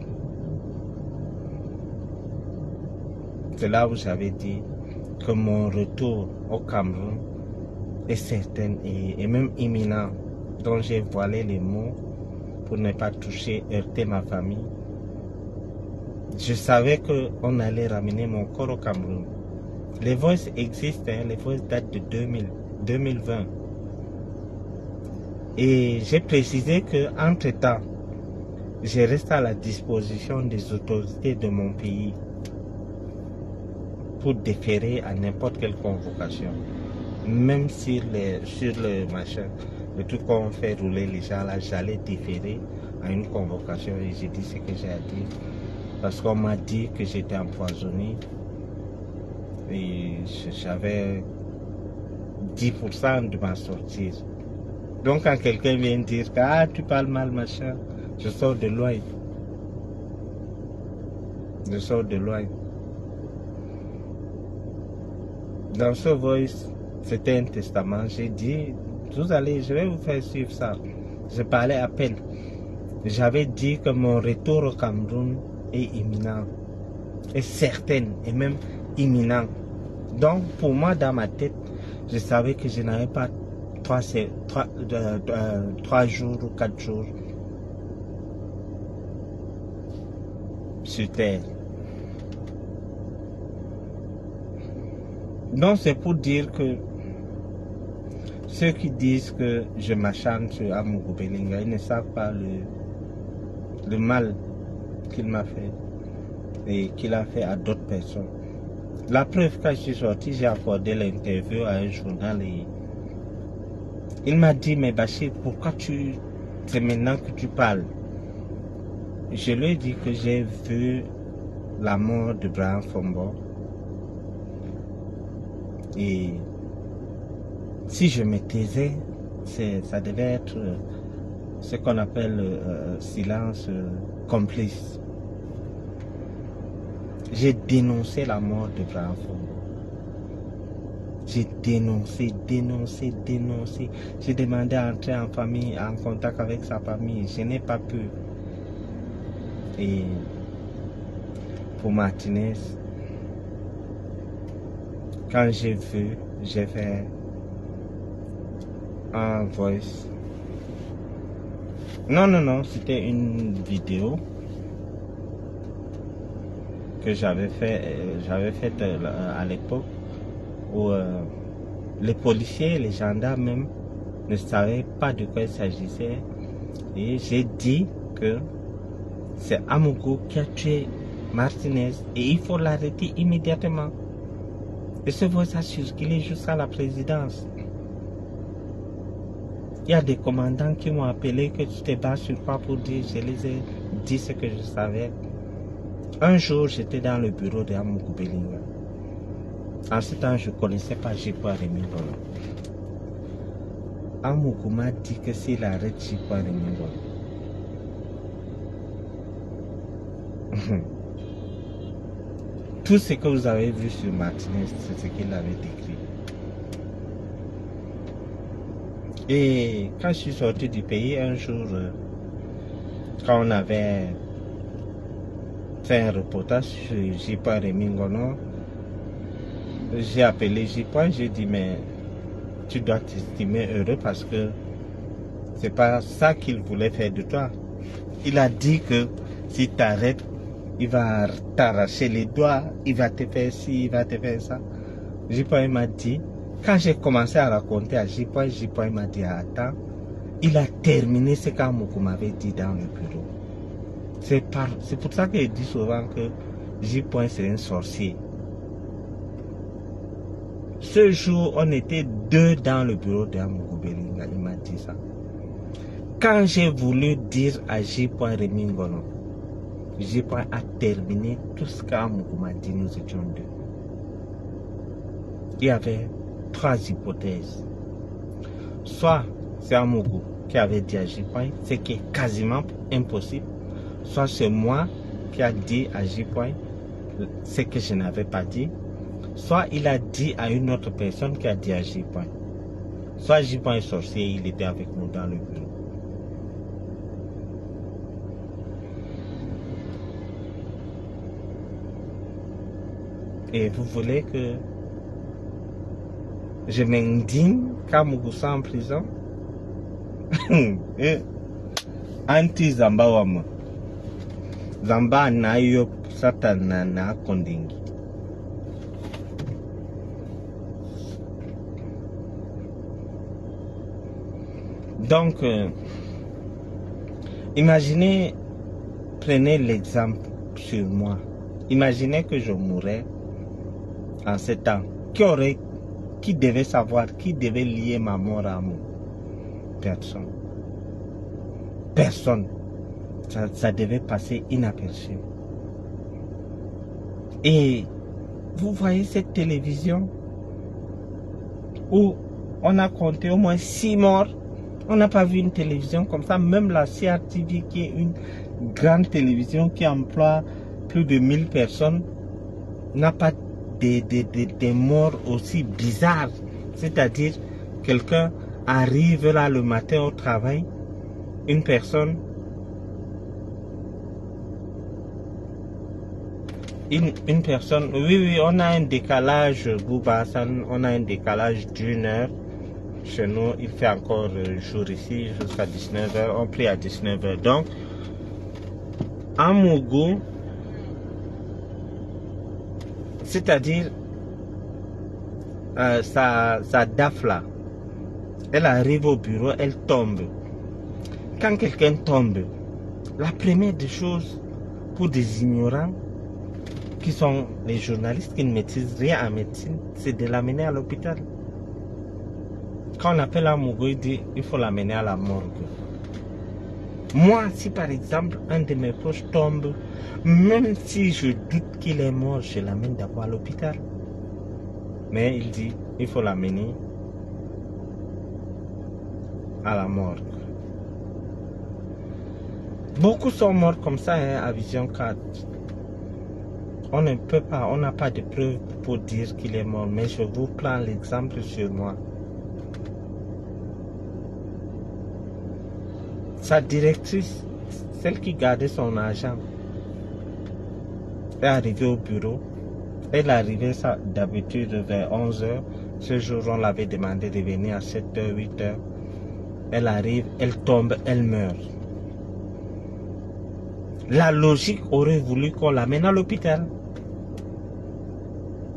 C'est là où j'avais dit que mon retour au Cameroun est certain et même imminent. Donc j'ai voilé les mots pour ne pas heurter ma famille. Je savais qu'on allait ramener mon corps au Cameroun. Les voices existent, hein, les voices datent de 2020. Et j'ai précisé qu'entre-temps, je reste à la disposition des autorités de mon pays pour déférer à n'importe quelle convocation. Même sur le machin, le truc qu'on fait rouler les gens là, j'allais déférer à une convocation et j'ai dit ce que j'ai à dire. Parce qu'on m'a dit que j'étais empoisonné et j'avais 10% de ma sortie. Donc quand quelqu'un vient dire que ah, tu parles mal machin, je sors de loin. Je sors de loin. Dans ce voice, c'était un testament. J'ai dit, je vais vous faire suivre ça. Je parlais à peine. J'avais dit que mon retour au Cameroun est imminent, est certain et même imminent. Donc pour moi, dans ma tête, je savais que je n'avais pas 3 jours ou 4 jours sur terre. Donc c'est pour dire que ceux qui disent que je m'acharne sur Amougou Belinga, ils ne savent pas le mal qu'il m'a fait et qu'il a fait à d'autres personnes. La preuve, quand je suis sorti, j'ai accordé l'interview à un journal et il m'a dit, mais Bachir, pourquoi c'est maintenant que tu parles? Je lui ai dit que j'ai vu la mort de Brian Fombo. Et si je me taisais, ça devait être ce qu'on appelle silence complice. J'ai dénoncé la mort de Brian Fombo. J'ai dénoncé. J'ai demandé à entrer en famille, en contact avec sa famille. Je n'ai pas pu. Et pour Martinez, quand j'ai vu, j'ai fait un voice. Non, c'était une vidéo que j'avais faite à l'époque où les policiers, les gendarmes même ne savaient pas de quoi il s'agissait. Et j'ai dit que c'est Amougou qui a tué Martinez et il faut l'arrêter immédiatement. Et ce voice a circulé jusqu'à la présidence. Il y a des commandants qui m'ont appelé que tu te bats sur quoi pour dire. Je les ai dit ce que je savais. Un jour, j'étais dans le bureau de Amougou Belinga. En ce temps, je ne connaissais pas J.P. Remingolo. Amougou m'a dit que s'il arrête J.P. Remingolo, tout ce que vous avez vu sur Martinez, c'est ce qu'il avait décrit. Et quand je suis sorti du pays, un jour, quand on avait fait un reportage sur J.P. Remingolo, j'ai appelé J.P. j'ai dit mais tu dois t'estimer heureux parce que c'est pas ça qu'il voulait faire de toi. Il a dit que si tu arrêtes, il va t'arracher les doigts, il va te faire ci, il va te faire ça. J.P. m'a dit, quand j'ai commencé à raconter à J.P. m'a dit attends, il a terminé ce qu'Amougou m'avait dit dans le bureau. C'est pour ça qu'il dit souvent que J.P. c'est un sorcier. Ce jour, on était deux dans le bureau d'Amougou Belinga, il m'a dit ça. Quand j'ai voulu dire à J.P. Remingolo, J.P. a terminé tout ce qu'Amougou m'a dit, nous étions deux. Il y avait 3 hypothèses. Soit c'est Amougou qui avait dit à J.P., ce qui est quasiment impossible. Soit c'est moi qui a dit à J.P. ce que je n'avais pas dit. Soit il a dit à une autre personne qui a dit à J.P. Soit J.P. est sorcier, il était avec nous dans le bureau. Et vous voulez que je m'indigne qu'Amougou soit en prison? Anti-Zamba wama. Zamba na yo satana na kondingi. Donc, imaginez, prenez l'exemple sur moi. Imaginez que je mourrais en ce temps. Qui devait savoir, qui devait lier ma mort à moi? Personne. Personne. Ça devait passer inaperçu. Et vous voyez cette télévision où on a compté au moins 6 morts. On n'a pas vu une télévision comme ça. Même la CRTV, qui est une grande télévision qui emploie plus de 1000 personnes, n'a pas des morts aussi bizarres. C'est-à-dire, quelqu'un arrive là le matin au travail, une personne, une personne, oui, on a un décalage, Boubassan, on a un décalage d'1 heure. Chez nous, il fait encore jour ici jusqu'à 19h, on prie à 19h. Donc, Amougou, c'est-à-dire sa DAF là, elle arrive au bureau, elle tombe. Quand quelqu'un tombe, la première des choses pour des ignorants qui sont les journalistes qui ne maîtrisent rien en médecine, c'est de l'amener à l'hôpital. Quand on appelle Amougou, il dit il faut l'amener à la morgue. Moi, si par exemple un de mes proches tombe, même si je doute qu'il est mort, je l'amène d'abord à l'hôpital. Mais il dit il faut l'amener à la morgue. Beaucoup sont morts comme ça, hein, à Vision 4. On ne peut pas, on n'a pas de preuves pour dire qu'il est mort, mais je vous prends l'exemple sur moi. Sa directrice, celle qui gardait son argent, est arrivée au bureau. Elle arrivait d'habitude vers 11h. Ce jour, on l'avait demandé de venir à 7h, 8h. Elle arrive, elle tombe, elle meurt. La logique aurait voulu qu'on l'amène à l'hôpital.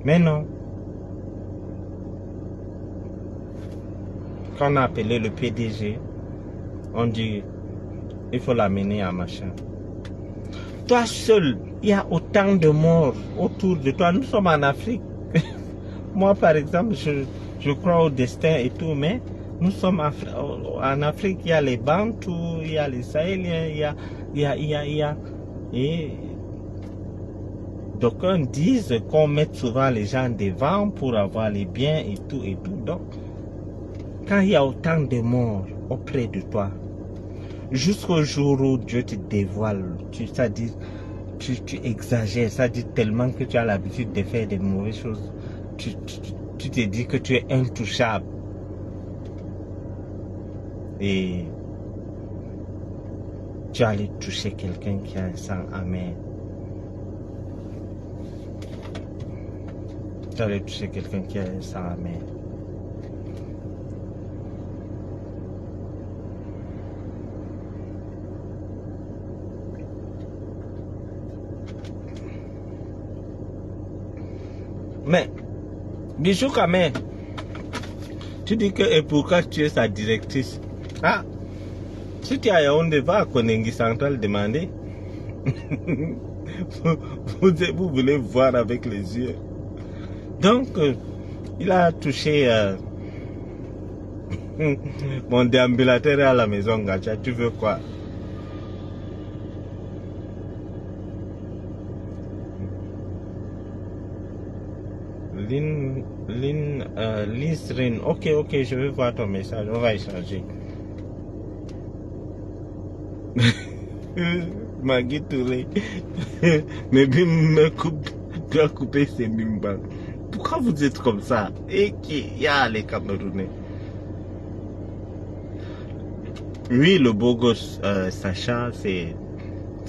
Mais non. Quand on a appelé le PDG, on dit, il faut l'amener à machin. Toi seul, il y a autant de morts autour de toi. Nous sommes en Afrique. Moi, par exemple, je crois au destin et tout, mais nous sommes en Afrique. Il y a les Bantous, il y a les Sahéliens, il y a et d'aucuns disent qu'on met souvent les gens devant pour avoir les biens et tout et tout. Donc, quand il y a autant de morts auprès de toi, jusqu'au jour où Dieu te dévoile, c'est-à-dire tu exagères, c'est-à-dire tellement que tu as l'habitude de faire des mauvaises choses, tu te dis que tu es intouchable. Et tu as allé toucher quelqu'un qui a un sang amer. Tu as allé toucher quelqu'un qui a un sang amer. Mais, Bijou quand même, tu dis que et pourquoi tu es sa directrice? Ah, si tu as Yaoundé, va à Konengi Central demander. vous voulez voir avec les yeux. Donc, il a touché mon déambulateur à la maison, Gacha. Tu veux quoi? Linsrin, ok, je vais voir ton message, on va échanger. Magui Touré, mais me coupe, tu as coupé ses bimbas. Pourquoi vous êtes comme ça? Et qui y a les Camerounais? Oui, le beau gosse Sacha, c'est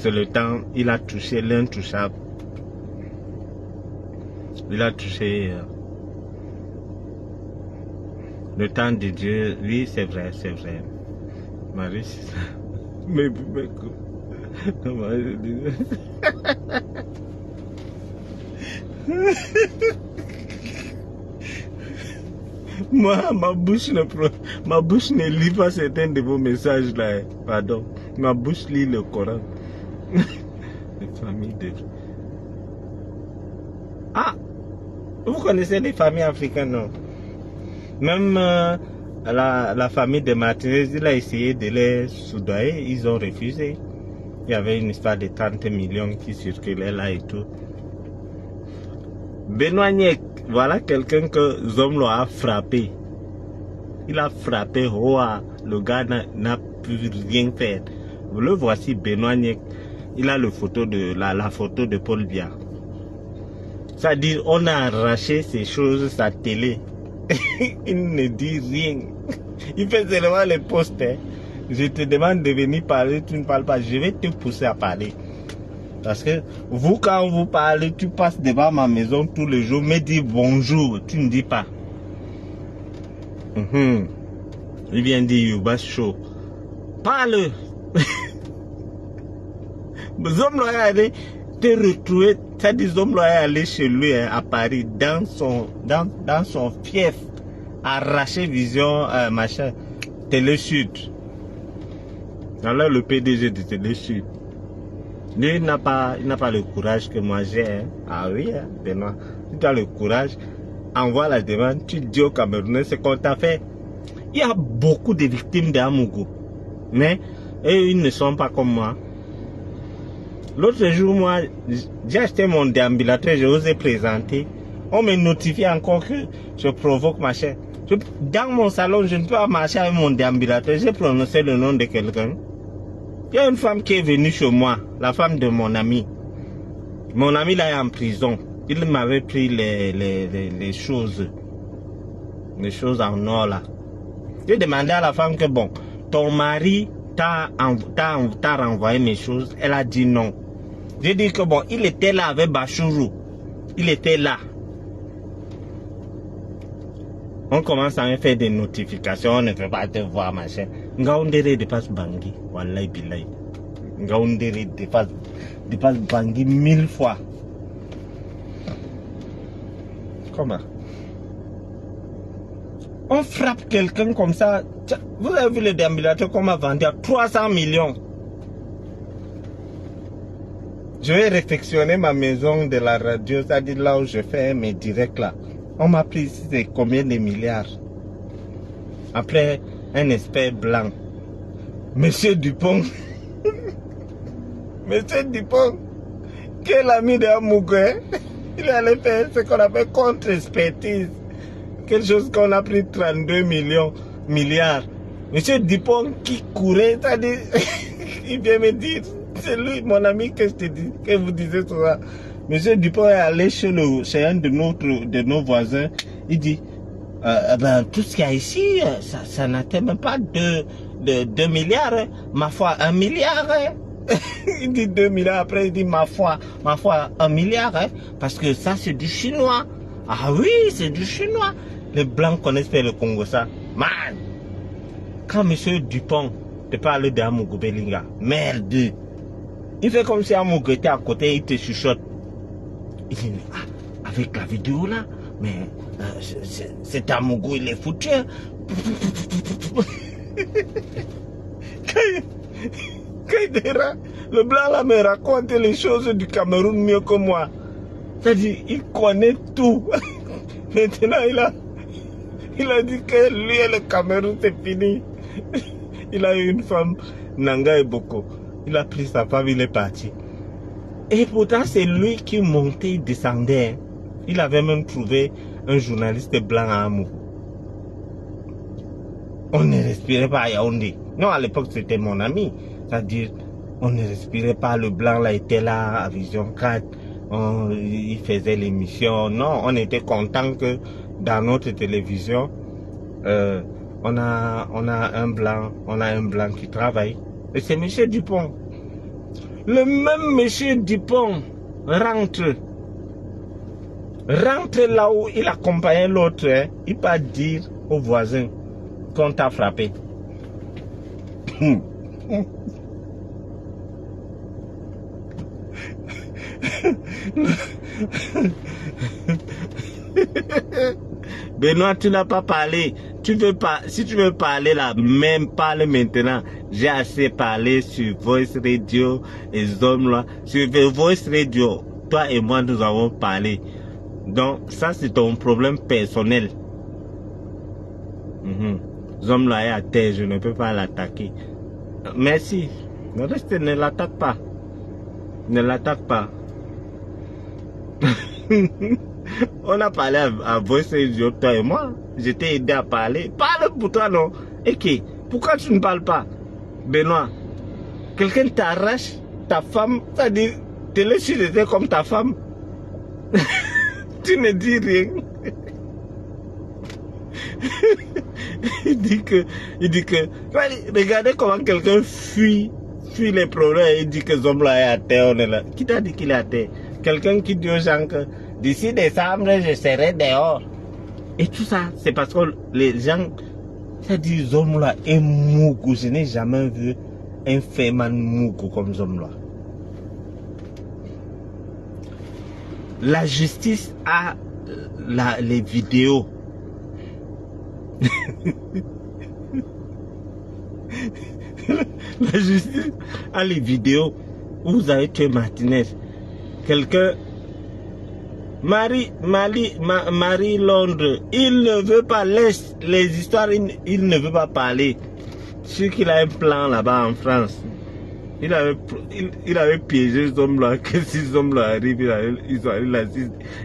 le temps, il a touché l'intouchable. Il a touché le temps de Dieu. Oui, c'est vrai, c'est vrai. Marie, c'est ça. Mais comment je dis? Moi, ma bouche ne lit pas certains de vos messages là. Pardon. Ma bouche lit le Coran. Les familles de... Ah! Vous connaissez les familles africaines, non? Même la famille de Martinez, il a essayé de les soudoyer, ils ont refusé. Il y avait une histoire de 30 millions qui circulait là et tout. Benoît Niek, voilà quelqu'un que Zomlo a frappé. Il a frappé Hoa, le gars n'a pu rien faire. Vous le voici, Benoît Niek. Il a la photo de Paul Biya. C'est-à-dire, on a arraché ces choses, sa télé. Il ne dit rien. Il fait seulement les posts. Hein. Je te demande de venir parler, tu ne parles pas. Je vais te pousser à parler. Parce que vous, quand vous parlez, tu passes devant ma maison tous les jours, me dis bonjour, tu ne dis pas. Il vient dire Yuba Show. Parle. Zom est allé te retrouver, c'est-à-dire Zom est allé chez lui hein, à Paris, dans son fief, arracher Vision, machin, Télé Sud. Alors le PDG de Télé Sud. Lui, il n'a pas le courage que moi j'ai. Hein. Ah oui, hein, Benoît. Si tu as le courage, envoie la demande, tu dis au Camerounais ce qu'on t'a fait. Il y a beaucoup de victimes d'Amougou. Mais eux, ils ne sont pas comme moi. L'autre jour, moi, j'ai acheté mon déambulateur, je vous ai présenté. On me notifie encore que je provoque ma chaîne. Dans mon salon, je ne peux pas marcher avec mon déambulateur. J'ai prononcé le nom de quelqu'un. Il y a une femme qui est venue chez moi, la femme de mon ami. Mon ami là est en prison. Il m'avait pris les choses. Les choses en or là. J'ai demandé à la femme que bon, ton mari t'a renvoyé mes choses. Elle a dit non. J'ai dit que bon, il était là avec Bachourou. Il était là. On commence à me faire des notifications, on ne peut pas te voir, machin. Ngaoundere dépasse Bangui. Wallahi billahi. Ngaoundere dépasse Bangui 1000 fois. Comment? On frappe quelqu'un comme ça. Vous avez vu le déambulateur qu'on m'a vendu à 300 millions. Je vais réfectionner ma maison de la radio, c'est-à-dire là où je fais mes directs là. On m'a pris ici, c'est combien de milliards? Après, un expert blanc. Monsieur Dupont. Monsieur Dupont, quel ami de Amougoué, il allait faire ce qu'on appelle contre-expertise. Quelque chose qu'on a pris 32 milliards. Monsieur Dupont qui courait, c'est-à-dire, il vient me dire, c'est lui, mon ami, que je te dis, que vous disiez tout ça. Monsieur Dupont est allé chez un de nos voisins. Il dit, ben, tout ce qu'il y a ici, ça n'atteint même pas 2 milliards. Hein. Ma foi, 1 milliard. Hein. Il dit 2 milliards. Après, il dit, ma foi, 1 milliard. Hein, parce que ça, c'est du chinois. Ah oui, c'est du chinois. Les blancs connaissent faire le Congo, ça. Man! Quand monsieur Dupont te parle d'Amougou Belinga, merde! Il fait comme si Amougou était à côté, il te chuchote. Il dit, ah, avec la vidéo là, mais cet Amougou, il est foutu. Kaidera, le blanc là me raconte les choses du Cameroun mieux que moi. C'est-à-dire, il connaît tout. Maintenant, il a dit que lui et le Cameroun, c'est fini. Il a eu une femme, Nanga et Boko. Il a pris sa femme, il est parti. Et pourtant, c'est lui qui montait, il descendait. Il avait même trouvé un journaliste blanc à Amou. On ne respirait pas à Yaoundé. Non, à l'époque, c'était mon ami. C'est-à-dire, on ne respirait pas. Le blanc là était là à Vision 4. Il faisait l'émission. Non, on était content que dans notre télévision, on a un blanc qui travaille. Et c'est M. Dupont. Le même M. Dupont rentre là où il accompagnait l'autre. Hein, il va dire aux voisins qu'on t'a frappé. Benoît, tu n'as pas parlé. Si tu veux parler là, même parle maintenant. J'ai assez parlé sur Voice Radio et Zone là. Sur Voice Radio, toi et moi nous avons parlé. Donc ça c'est ton problème personnel. Zone là est à terre, je ne peux pas l'attaquer. Merci. Le reste ne l'attaque pas. Ne l'attaque pas. On a parlé à Voice Radio, toi et moi. Je t'ai aidé à parler. Parle pour toi, non? Et qui? Pourquoi tu ne parles pas? Benoît, quelqu'un t'arrache ta femme, c'est-à-dire, te laisse jeter comme ta femme. Tu ne dis rien. Il dit que, regardez comment quelqu'un fuit les problèmes. Il dit que Zomla est à terre, on est là. Qui t'a dit qu'il est à terre? Quelqu'un qui dit aux gens que d'ici décembre, je serai dehors. Et tout ça, c'est parce que les gens, c'est-à-dire Zomla est mougou. Je n'ai jamais vu un féman mougou comme Zomla. La justice a les vidéos. La justice a les vidéos où vous avez tué Martinez. Quelqu'un, Marie Londres, il ne veut pas laisser les histoires, il ne veut pas parler. Je sais qu'il a un plan là-bas en France. Il avait piégé ce homme-là, que si ce homme-là arrive,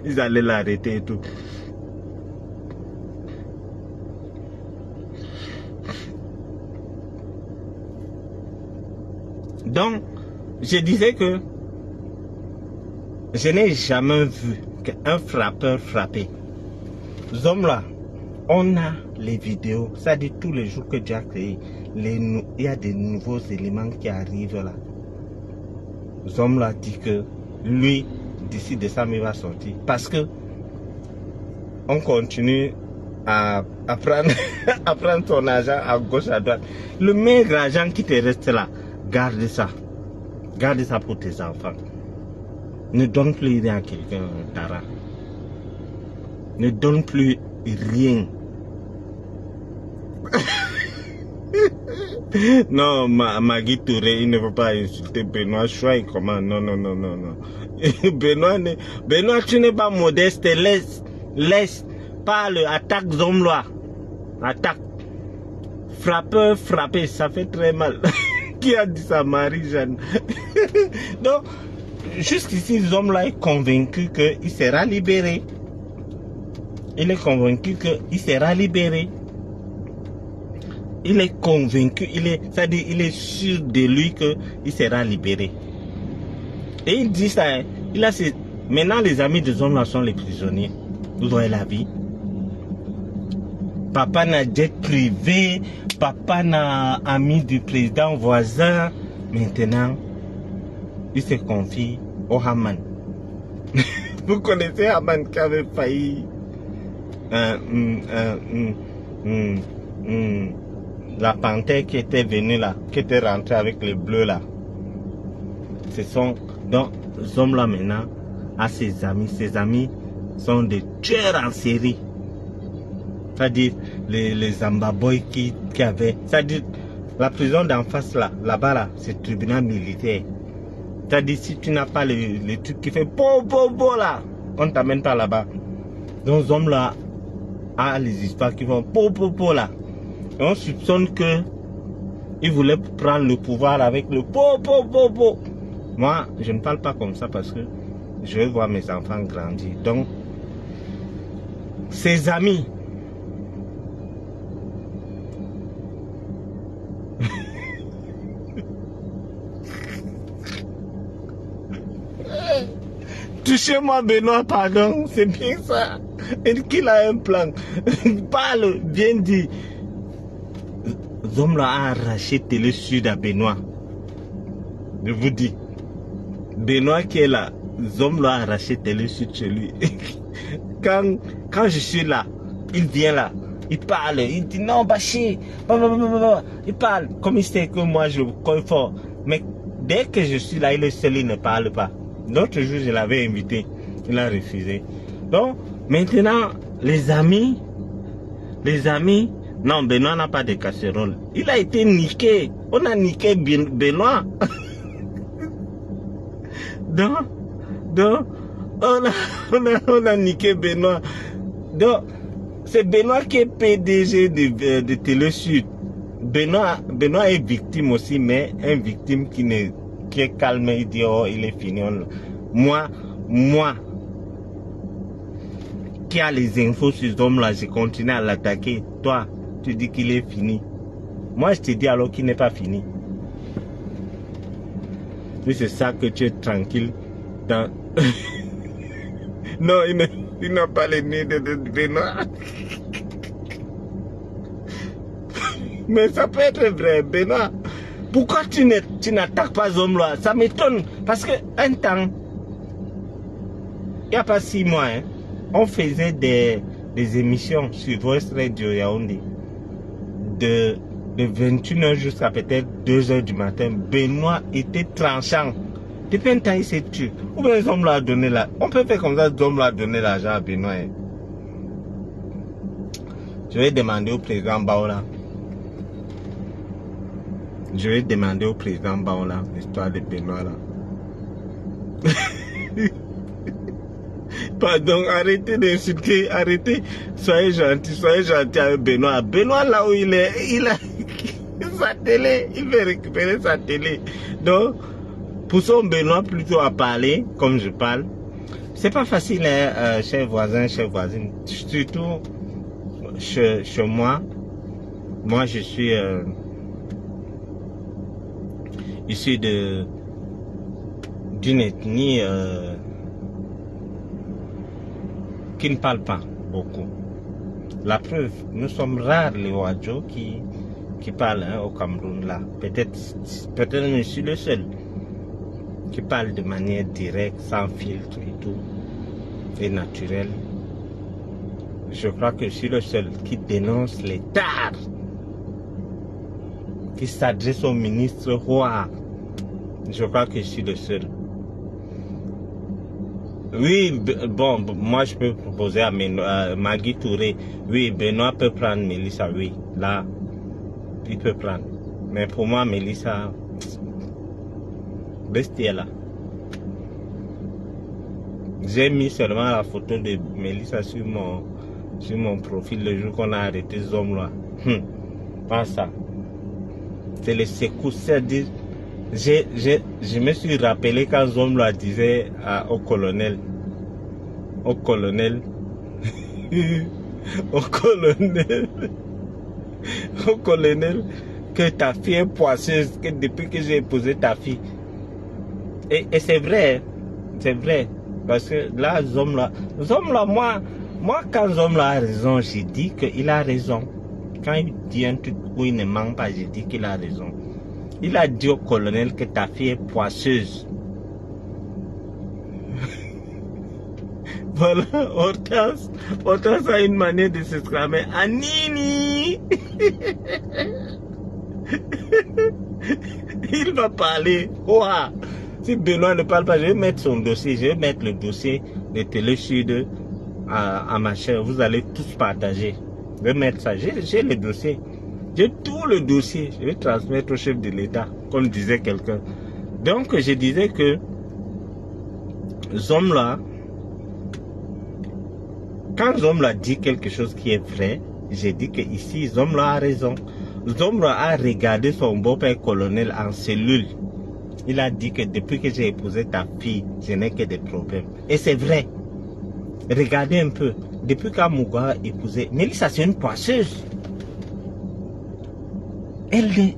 ils allaient l'arrêter et tout. Donc, je disais que Je n'ai jamais vu qu'un frappeur frapper. Ces hommes-là, on a les vidéos, ça dit tous les jours que Dieu a créé, il y a des nouveaux éléments qui arrivent là. Ces hommes-là disent que lui, d'ici décembre, il va sortir. Parce que on continue à prendre, à prendre ton argent à gauche, à droite. Le meilleur argent qui te reste là, garde ça. Garde ça pour tes enfants. Ne donne plus rien à quelqu'un, Tara. Ne donne plus rien. Non, Magui Touré, il ne veut pas insulter Benoît Choua. Comment? Non, non, non, non, non. Benoît, tu n'es pas modeste. Laisse. Parle, attaque Zomloa. Attaque. Frappeur, frapper, ça fait très mal. Qui a dit ça, Marie-Jeanne? Donc, jusqu'ici, Zomloa est convaincu qu'il sera libéré. Il est convaincu qu'il sera libéré. Il est convaincu, c'est-à-dire il est sûr de lui qu'il sera libéré. Et il dit ça, hein, maintenant les amis de Zomloa sont les prisonniers. Vous voyez la vie. Papa n'a jet privé, papa n'a ami du président voisin. Maintenant, il se confie au Haman. Vous connaissez Haman qui avait failli la panthère qui était venue là, qui était rentrée avec les bleus là. Ce sont donc ces hommes là maintenant à ses amis. Ses amis sont des tueurs en série. C'est-à-dire les ambaboys qui avaient. C'est-à-dire la prison d'en face là, là-bas là, c'est le tribunal militaire. C'est-à-dire si tu n'as pas les trucs qui fait bo là, on ne t'amène pas là-bas. Donc ces hommes là a les histoires qui vont po là. Et on soupçonne que il voulait prendre le pouvoir avec le po. Moi, je ne parle pas comme ça parce que je veux voir mes enfants grandir. Donc, ses amis, touchez-moi Benoît, pardon, c'est bien ça. Et qu'il a un plan. Parle, bien dit. Zomloa a arraché Télé Sud à Benoît. Je vous dis. Benoît qui est là, Zomloa a arraché Télé Sud chez lui. Quand je suis là, il vient là, il parle, il dit non, Bachir, il parle comme il sait que moi je colle fort. Mais dès que je suis là, il est seul, il ne parle pas. L'autre jour, je l'avais invité, il a refusé. Donc, maintenant, les amis, non, Benoît n'a pas de casserole. Il a été niqué. On a niqué Benoît. Donc, on a niqué Benoît. Donc, c'est Benoît qui est PDG de Télé Sud. Benoît est victime aussi, mais une victime qui est calme. Il dit, oh, il est fini. Moi, qui a les infos sur cet homme-là, je continue à l'attaquer. Toi, tu dis qu'il est fini. Moi, je te dis alors qu'il n'est pas fini. Mais c'est ça que tu es tranquille dans... Non, il n'a pas les nez de Benoît. Mais ça peut être vrai, Benoît. Pourquoi tu n'attaques pas Zomloa? Ça m'étonne. Parce que un temps, il n'y a pas 6 mois, hein, on faisait des émissions sur Voice Radio Yaoundé. De 21h jusqu'à peut-être 2h du matin. Benoît était tranchant. Depuis un temps, il s'est tué. Ou bien les hommes l'ont donné là. On peut faire comme ça, les hommes l'ont donné l'argent à Benoît. Hein. Je vais demander au président Baola. Je vais demander au président Baola l'histoire de Benoît là. Pardon, arrêtez d'insulter, arrêtez. Soyez gentil avec Benoît. Benoît là où il est, il a sa télé, il veut récupérer sa télé. Donc, poussons Benoît plutôt à parler, comme je parle. C'est pas facile, hein, chers voisins, chères voisines. Surtout chez moi. Moi, je suis issu d'une ethnie qui ne parlent pas beaucoup. La preuve, nous sommes rares les Wadjo qui parlent au Cameroun là. Peut-être je suis le seul qui parle de manière directe, sans filtre et tout, et naturel. Je crois que je suis le seul qui dénonce les tares, qui s'adresse au ministre Roy. Je crois que je suis le seul. Oui, bon, moi je peux proposer à Magui Touré. Oui, Benoît peut prendre Mélissa, oui. Là, il peut prendre. Mais pour moi, Mélissa, bestia là. J'ai mis seulement la photo de Mélissa sur mon profil le jour qu'on a arrêté ce homme-là. Pas ça. C'est le secousse, c'est-à-dire, je me suis rappelé quand Zomla disait au colonel, au colonel que ta fille est poisseuse, que depuis que j'ai épousé ta fille. Et c'est vrai, parce que là, Zomla, moi quand Zomla a raison, j'ai dit qu'il a raison. Quand il dit un truc où il ne ment pas, j'ai dit qu'il a raison. Il a dit au colonel que ta fille est poisseuse. Voilà, Hortense a une manière de s'exclamer Anini. Il va parler. Ouah. Si Benoît ne parle pas, je vais mettre son dossier, je vais mettre le dossier de Télé Sud à ma chaîne. Vous allez tous partager. Je vais mettre ça, j'ai le dossier. J'ai tout le dossier, je vais transmettre au chef de l'État, comme disait quelqu'un. Donc, je disais que Zomla, quand Zomla dit quelque chose qui est vrai, j'ai dit que ici, Zomla a raison. Zomla a regardé son beau-père colonel en cellule. Il a dit que depuis que j'ai épousé ta fille, je n'ai que des problèmes. Et c'est vrai. Regardez un peu. Depuis qu'Amouga a épousé, Mélissa, c'est une poisseuse.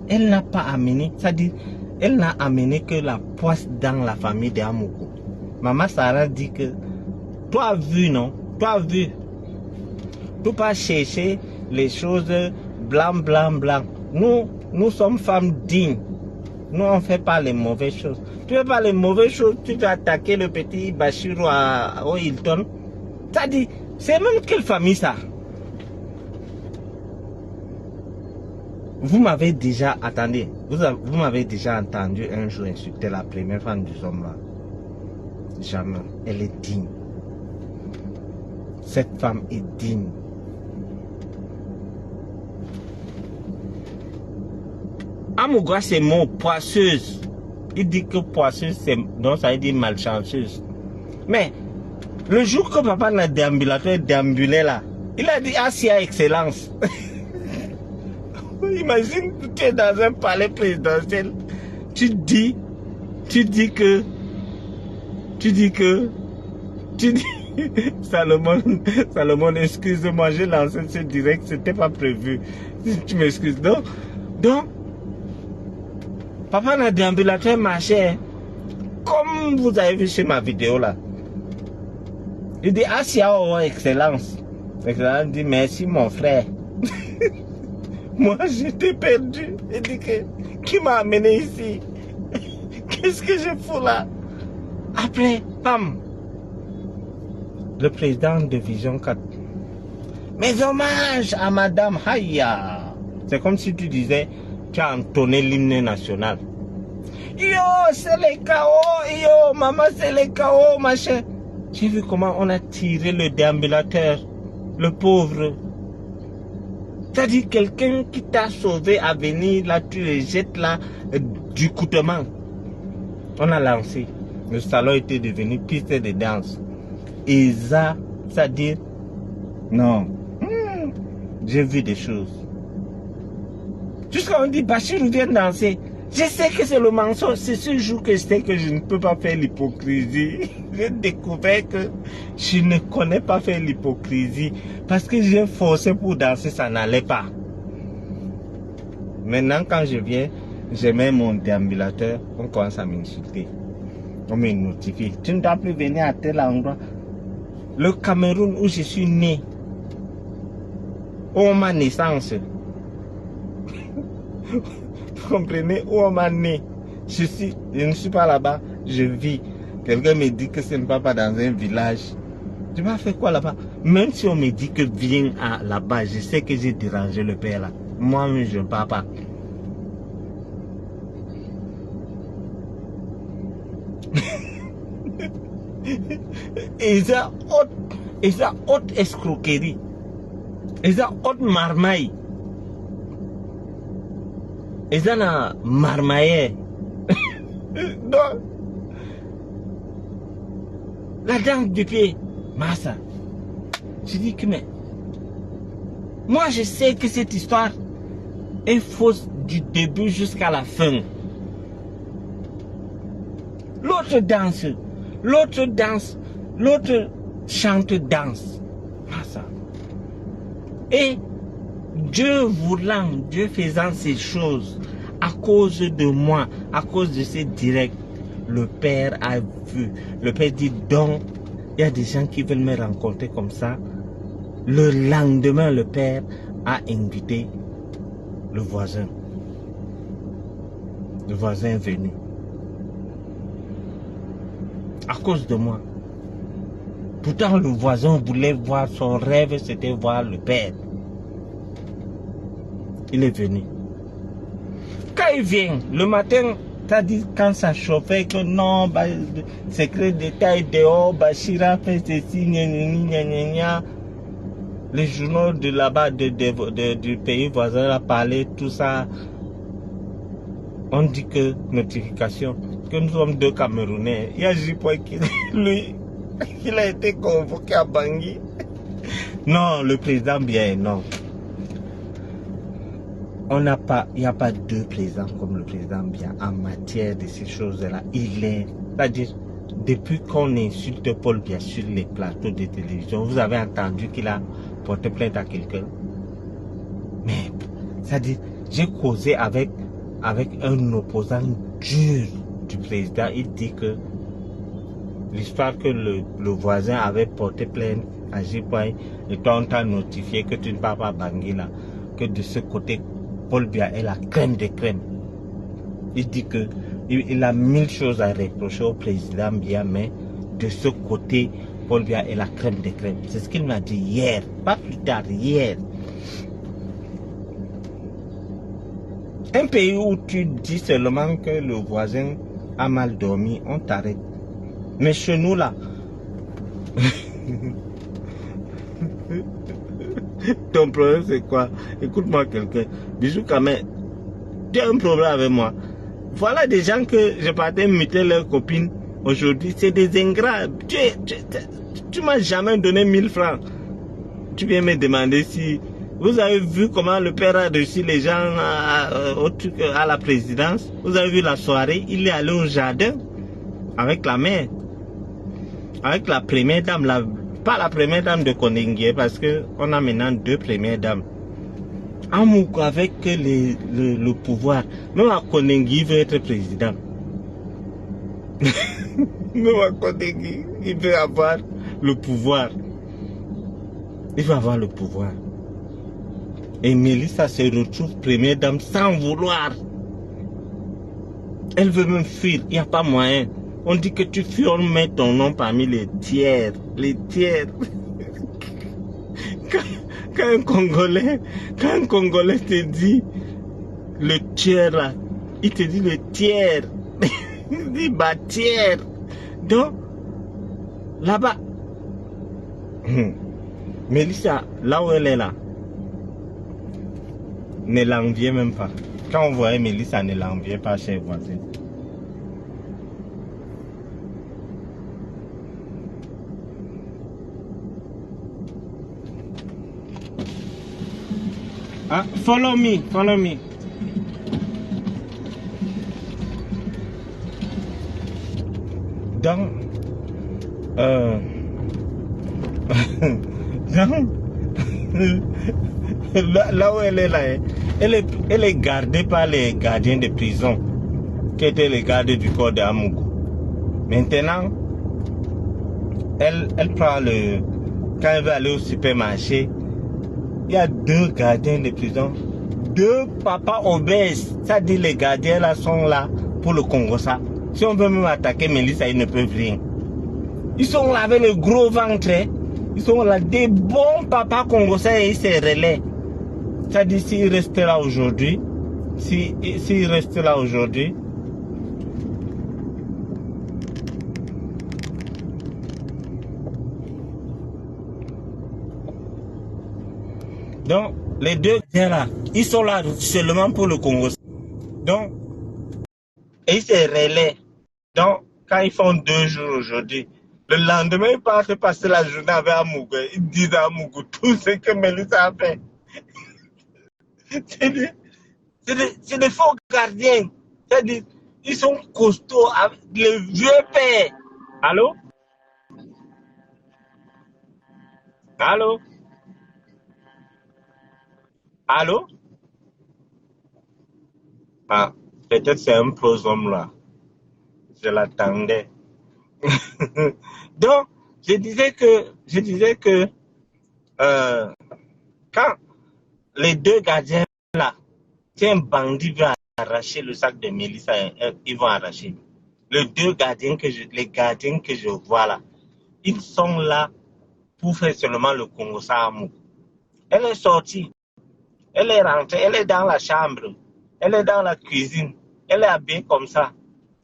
Elle n'a pas amené, c'est-à-dire, elle n'a amené que la poisse dans la famille d'Amougo. Maman Sarah dit que, toi as vu, non? Toi as vu. Tu pas chercher les choses blanc. Nous sommes femmes dignes. Nous, on ne fait pas les mauvaises choses. Tu ne fais pas les mauvaises choses, tu vas attaquer le petit Bachir au Hilton. C'est-à-dire, c'est même quelle famille ça? Vous m'avez déjà, attendez, vous m'avez déjà entendu un jour insulter la première femme du homme là. Jamais. Elle est digne. Cette femme est digne. Amouga, c'est mon poisseuse. Il dit que poisseuse, c'est donc ça veut dire malchanceuse. Mais le jour que papa n'a déambulateur déambulé là, il a dit Asia Excellence. Imagine, tu es dans un palais présidentiel, tu dis que Salomon, excuse-moi, j'ai lancé ce direct, c'était pas prévu. Tu m'excuses. Donc, papa n'a déambulateur marché, comme vous avez vu sur ma vidéo là. Il dit Asia, oh, excellence. Excellence dit merci mon frère. Moi j'étais perdu. Il dit que qui m'a amené ici? Qu'est-ce que je fous là? Après, pam, le président de Vision 4. Mes hommages à Madame Haya. C'est comme si tu disais, tu as entonné l'hymne national. Yo, c'est les chaos, yo, maman, c'est les chaos, machin. J'ai vu comment on a tiré le déambulateur, le pauvre. C'est-à-dire quelqu'un qui t'a sauvé à venir, là, tu le jettes là, du coutement. On a lancé. Le salon était devenu piste de danse. Et ça, c'est-à-dire, non, j'ai vu des choses. Jusqu'à on dit, Bachir vient danser. Je sais que c'est le mensonge. C'est ce jour que je sais que je ne peux pas faire l'hypocrisie. J'ai découvert que je ne connais pas faire l'hypocrisie. Parce que j'ai forcé pour danser, ça n'allait pas. Maintenant, quand je viens, je mets mon déambulateur, on commence à m'insulter. On me notifie. Tu ne dois plus venir à tel endroit. Le Cameroun où je suis né, où ma naissance, vous comprenez, où on m'a né, je ne suis pas là-bas, je vis. Quelqu'un me dit que ce n'est pas dans un village. Tu m'as fait quoi là-bas? Même si on me dit que viens là-bas, je sais que j'ai dérangé le père là. Moi-même, je ne pars pas. Et ça haute escroquerie. Et ça haute marmaille. Et ça n'a marmaillé. Donc, la danse du pied, Massa. Je dis que mais, moi je sais que cette histoire est fausse du début jusqu'à la fin. L'autre danse, l'autre chante danse. Massa. Et Dieu voulant, Dieu faisant ces choses, à cause de moi, à cause de ces directs, le père a vu. Le père dit donc, il y a des gens qui veulent me rencontrer comme ça. Le lendemain, le père a invité le voisin. Le voisin est venu. À cause de moi. Pourtant, le voisin voulait voir, son rêve, c'était voir le père. Il est venu. Quand il vient, le matin, t'as dit quand ça chauffait que non, bah, secret détail dehors, Bachira fait ceci, gna gna gna gna. Les journaux de là-bas, du pays voisin, a parlé, tout ça. On dit que, notification, que nous sommes deux Camerounais. Il y a Jipoy qui, lui, il a été convoqué à Bangui. Non, le président bien, non. Il n'y a pas deux présidents comme le président bien en matière de ces choses-là. C'est-à-dire, depuis qu'on insulte Paul Biya sur les plateaux de télévision, vous avez entendu qu'il a porté plainte à quelqu'un. Mais, c'est-à-dire, j'ai causé avec un opposant dur du président. Il dit que l'histoire que le voisin avait porté plainte à Jipoy, et toi on t'a notifié que tu ne pars pas à Bangui là, que de ce côté, Paul Biya est la crème des crèmes. Il dit que il a 1000 choses à reprocher au président Biya, mais de ce côté, Paul Biya est la crème des crèmes. C'est ce qu'il m'a dit hier, pas plus tard, hier. Un pays où tu dis seulement que le voisin a mal dormi, on t'arrête. Mais chez nous là, ton problème c'est quoi? Écoute-moi quelqu'un. Bijou Kamé, tu as un problème avec moi. Voilà des gens que je partais muter leurs copines aujourd'hui. C'est des ingrats. Tu m'as jamais donné 1000 francs. Tu viens me demander si... Vous avez vu comment le père a reçu les gens à la présidence? Vous avez vu la soirée? Il est allé au jardin avec la mère. Avec la première dame, pas la première dame de Kondengue, parce qu'on a maintenant 2 premières dames. Amouk avec le pouvoir. Même à Kondengue, il veut être président. Même à Kondengue, il veut avoir le pouvoir. Il veut avoir le pouvoir. Et Mélissa se retrouve première dame sans vouloir. Elle veut même fuir, il n'y a pas moyen. On dit que tu fuis, on met ton nom parmi les tiers. Les tiers. Quand un Congolais te dit le tiers là, il te dit le tiers. Il dit bah tiers. Donc, là-bas, Mélissa, là où elle est là, ne l'enviez même pas. Quand on voyait Mélissa, ne l'enviez pas chez voisin. Ah, follow me, follow me. Donc, là où elle est là, elle est gardée par les gardiens de prison, qui étaient les gardes du corps de Amougou. Maintenant, elle prend le... Quand elle veut aller au supermarché, il y a 2 gardiens de prison, 2 papas obèses. Ça dit les gardiens là sont là pour le Congo-ça. Si on veut même attaquer Mélissa, ils ne peuvent rien. Ils sont là avec le gros ventre. Hein. Ils sont là, des bons papas congolais et ils se relaient. Ça dit s'ils restent là aujourd'hui, s'ils restent là aujourd'hui, donc les 2 gardiens là, ils sont là seulement pour le Congo. Donc, et ils se relaient. Donc, quand ils font 2 jours aujourd'hui, le lendemain, ils partent passer la journée avec Amougou. Ils disent à Amougou tout ce que Mélissa a fait. C'est des faux gardiens. C'est-à-dire, ils sont costauds, le vieux père. Allô? Allô? Allô? Ah, peut-être c'est un prosome là. Je l'attendais. Donc, je disais que quand les 2 gardiens là, si un bandit veut arracher le sac de Mélissa, ils vont arracher. Les gardiens que je vois là, ils sont là pour faire seulement le Congo Samou. Elle est sortie, elle est rentrée, elle est dans la chambre, elle est dans la cuisine, elle est habillée comme ça.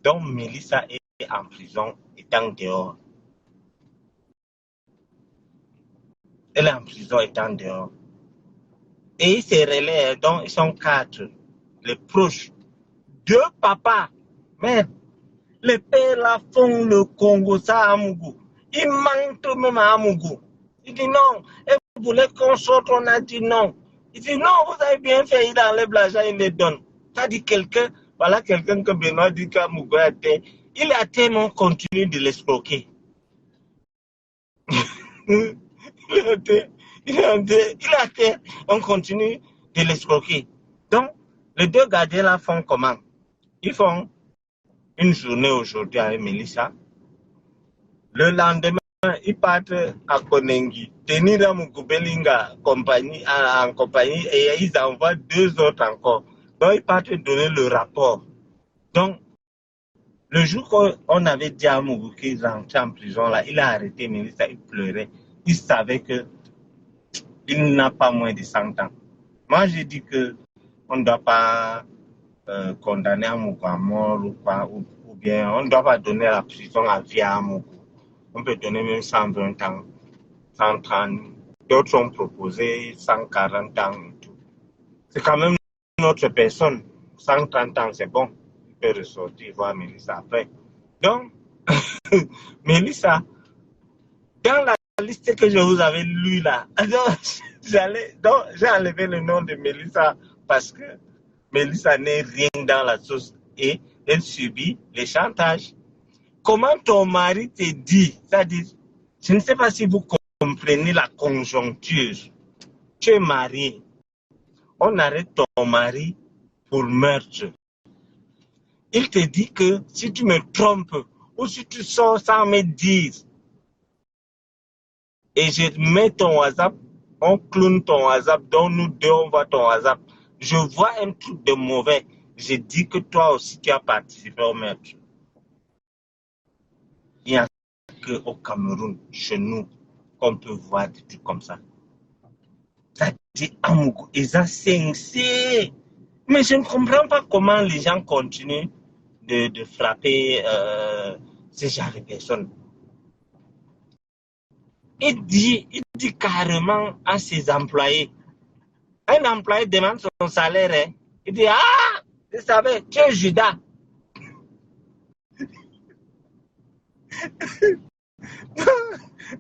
Donc Mélissa est en prison, étant dehors. Elle est en prison, étant dehors. Et ils se relaient, donc ils sont 4, les proches. 2 papas, mais les pères là font le Congo ça à Amougou. Ils mentent même à Amougou. Il dit non, elle voulait qu'on sorte, on a dit non. Il dit non, vous avez bien fait, il enlève l'argent, il les donne. Ça dit quelqu'un, voilà quelqu'un que Benoît dit qu'Amougou a été. Il a tellement continué de l'escroquer. On continue de l'escroquer. Donc, les 2 gardiens là font comment? Ils font une journée aujourd'hui avec Mélissa. Le lendemain, ils partent à Konengi, tenir à Mukubelinga en compagnie et ils envoient 2 autres encore. Donc, ils partent donner le rapport. Donc, le jour qu'on avait dit à Mougou qu'il rentrait en prison, là, il a arrêté Mélissa, il pleurait. Il savait qu'il n'a pas moins de 100 ans. Moi, j'ai dit qu'on ne doit pas condamner Amougou à mort ou pas, ou bien on ne doit pas donner la prison à vie à Amougou. On peut donner même 120 ans, 130. D'autres ont proposé 140 ans. C'est quand même une autre personne. 130 ans, c'est bon. Il peut ressortir, voir Mélissa après. Donc, Mélissa, dans la liste que je vous avais lue là, j'ai enlevé le nom de Mélissa parce que Mélissa n'est rien dans la sauce et elle subit les chantages. Comment ton mari te dit, c'est-à-dire, je ne sais pas si vous comprenez la conjoncture. Tu es marié, on arrête ton mari pour meurtre. Il te dit que si tu me trompes ou si tu sors sans me dire, et je mets ton WhatsApp, on cloune ton WhatsApp, donc nous 2 on voit ton WhatsApp. Je vois un truc de mauvais. Je dis que toi aussi tu as participé au meurtre. Il n'y a qu'au Cameroun, chez nous, qu'on peut voir des trucs comme ça. Ça dit Amougou, et ça c'est. Mais je ne comprends pas comment les gens continuent de frapper ces genre de personnes. Il dit carrément à ses employés. Un employé demande son salaire. Hein. Il dit, ah, je savais, tu es Judas.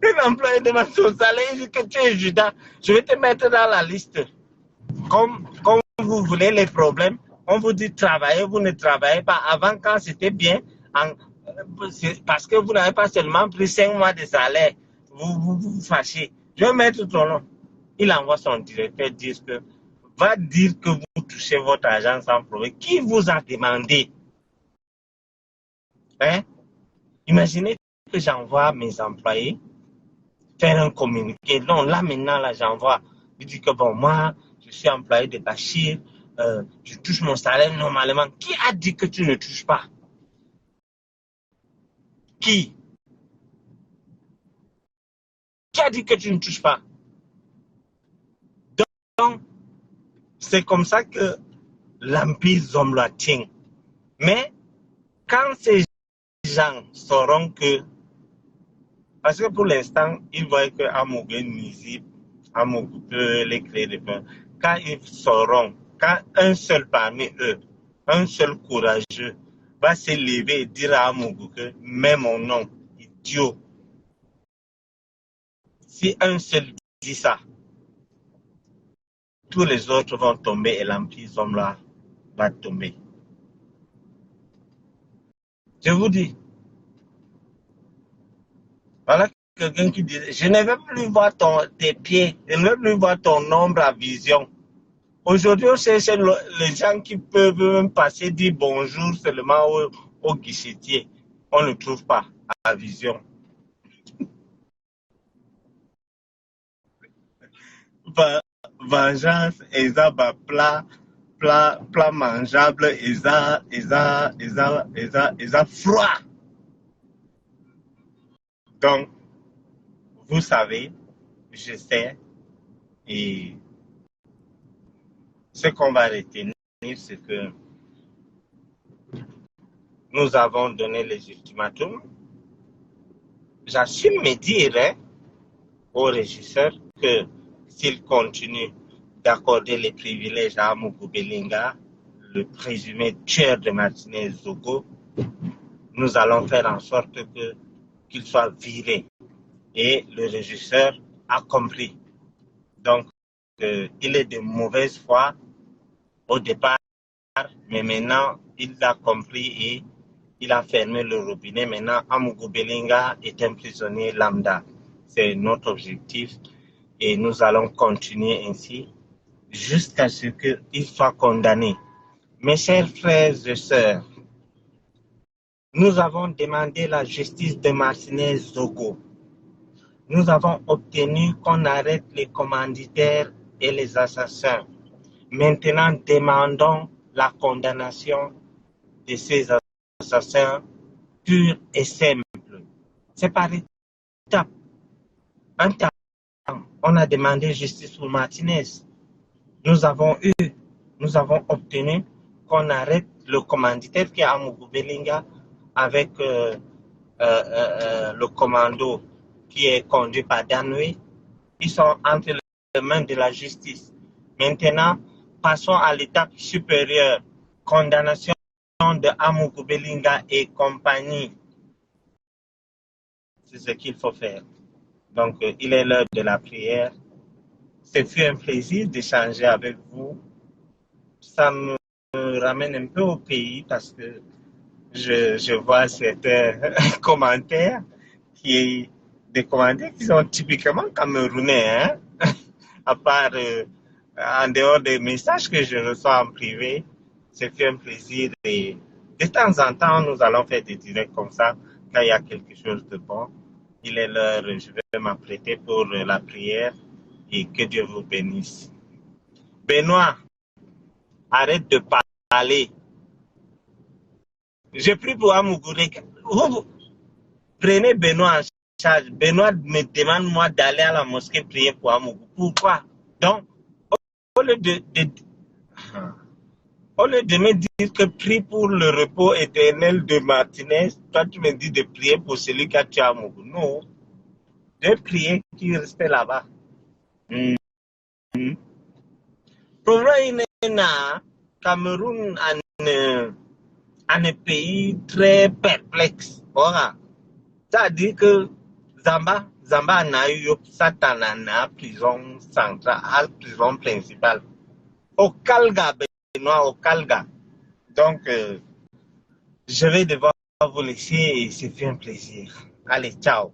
Un employé demande son salaire, il dit que tu es Judas. Je vais te mettre dans la liste. Comme vous voulez les problèmes, on vous dit travailler, vous ne travaillez pas. Avant, quand c'était bien, parce que vous n'avez pas seulement pris 5 mois de salaire, vous fâchez. Je vais mettre ton nom. Il envoie son directeur dire que va dire que vous touchez votre argent sans problème. Qui vous a demandé? Hein? Imaginez que j'envoie mes employés faire un communiqué. Non, là maintenant, là, j'envoie. Je dis que bon, moi, je suis employé de Bachir, je touche mon salaire normalement. Qui a dit que tu ne touches pas? Qui? Qui a dit que tu ne touches pas? Donc, c'est comme ça que l'empire Zomloa tient. Mais quand ces gens sauront que, parce que pour l'instant, ils voient que Amougou est nuisible, Amougou peut les créer des problèmes. Quand ils sauront, quand un seul parmi eux, un seul courageux, va se lever et dire à Amougou que mets mon nom, idiot. Si un seul dit ça, tous les autres vont tomber et l'empire Zomloa va tomber. Je vous dis, voilà quelqu'un qui dit, je ne veux plus voir tes pieds, je ne veux plus voir ton ombre à vision. Aujourd'hui, c'est les gens qui peuvent même passer dire bonjour seulement au guichetier. On ne trouve pas à vision. Vengeance, Ezaba plat mangeable, Eza froid. Donc, vous savez, je sais, et ce qu'on va retenir, c'est que nous avons donné les ultimatums. J'assume me dire aux régisseurs que s'ils continuent d'accorder les privilèges à Amougou Belinga, le présumé tueur de Martinez Zogo, nous allons faire en sorte qu'il soit viré. Et le régisseur a compris. Donc, il est de mauvaise foi au départ, mais maintenant, il a compris et il a fermé le robinet. Maintenant, Amougou Belinga est un prisonnier lambda. C'est notre objectif et nous allons continuer ainsi jusqu'à ce qu'il soit condamné. Mes chers frères et sœurs, nous avons demandé la justice de Martinez Zogo. Nous avons obtenu qu'on arrête les commanditaires et les assassins. Maintenant, demandons la condamnation de ces assassins purs et simples. C'est par étapes. Un temps, on a demandé justice pour Martinez. Nous avons obtenu qu'on arrête le commanditaire qui est Amougou Belinga avec le commando qui est conduit par Danoué. Ils sont entre les mains de la justice. Maintenant, passons à l'étape supérieure. Condamnation de Amougou Belinga et compagnie. C'est ce qu'il faut faire. Donc, il est l'heure de la prière. Ce fut un plaisir d'échanger avec vous. Ça me ramène un peu au pays parce que je vois certains commentaires des commentaires qui sont typiquement camerounais, hein? À part, en dehors des messages que je reçois en privé, c'est fait un plaisir et de temps en temps, nous allons faire des directs comme ça quand il y a quelque chose de bon. Il est l'heure, je vais m'apprêter pour la prière et que Dieu vous bénisse. Benoît, arrête de parler. Je prie pour Amougou. Vous prenez Benoît en charge. Benoît me demande moi d'aller à la mosquée prier pour Amougou. Pourquoi? Donc, au lieu de me dire que prie pour le repos éternel de Martinez, toi tu me dis de prier pour celui qui a tué Amougou. Non, de prier qu'il reste là-bas. Problème na Cameroun en un pays très perplexe. Voilà. C'est-à-dire que Zamba n'a eu Satana prison centrale, prison principale. Au Kalga, Benoît, au Kalga. Donc, je vais devoir vous laisser et c'est fait un plaisir. Allez, ciao.